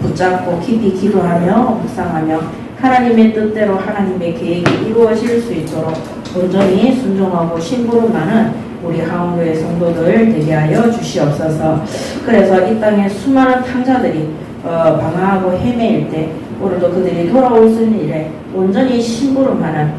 붙잡고 깊이 기도하며 묵상하며 하나님의 뜻대로 하나님의 계획이 이루어질 수 있도록 온전히 순종하고 심부름하는 우리 하원교회 성도들 되게 하여 주시옵소서. 그래서 이 땅에 수많은 탕자들이 방황하고 헤매일 때 오늘도 그들이 돌아올 수 있는 일에 온전히 심부름하는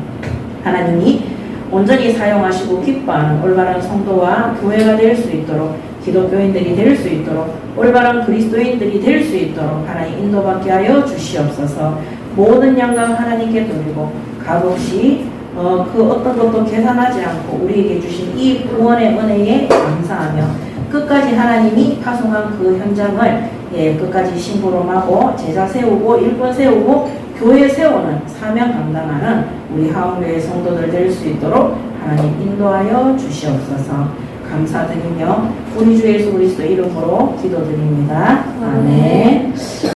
하나님이 온전히 사용하시고 기뻐하는 올바른 성도와 교회가 될 수 있도록 기독교인들이 될 수 있도록 올바른 그리스도인들이 될 수 있도록 하나님 인도받게 하여 주시옵소서. 모든 영광 하나님께 돌리고 값없이 그 어떤 것도 계산하지 않고 우리에게 주신 이 구원의 은혜에 감사하며 끝까지 하나님이 파송한 그 현장을 끝까지 심부름하고 제자 세우고 일꾼 세우고 교회 세우는 사명 감당하는 우리 하원교회 성도들 될 수 있도록 하나님 인도하여 주시옵소서. 감사드리며 우리 주 예수 그리스도 이름으로 기도드립니다. 아멘.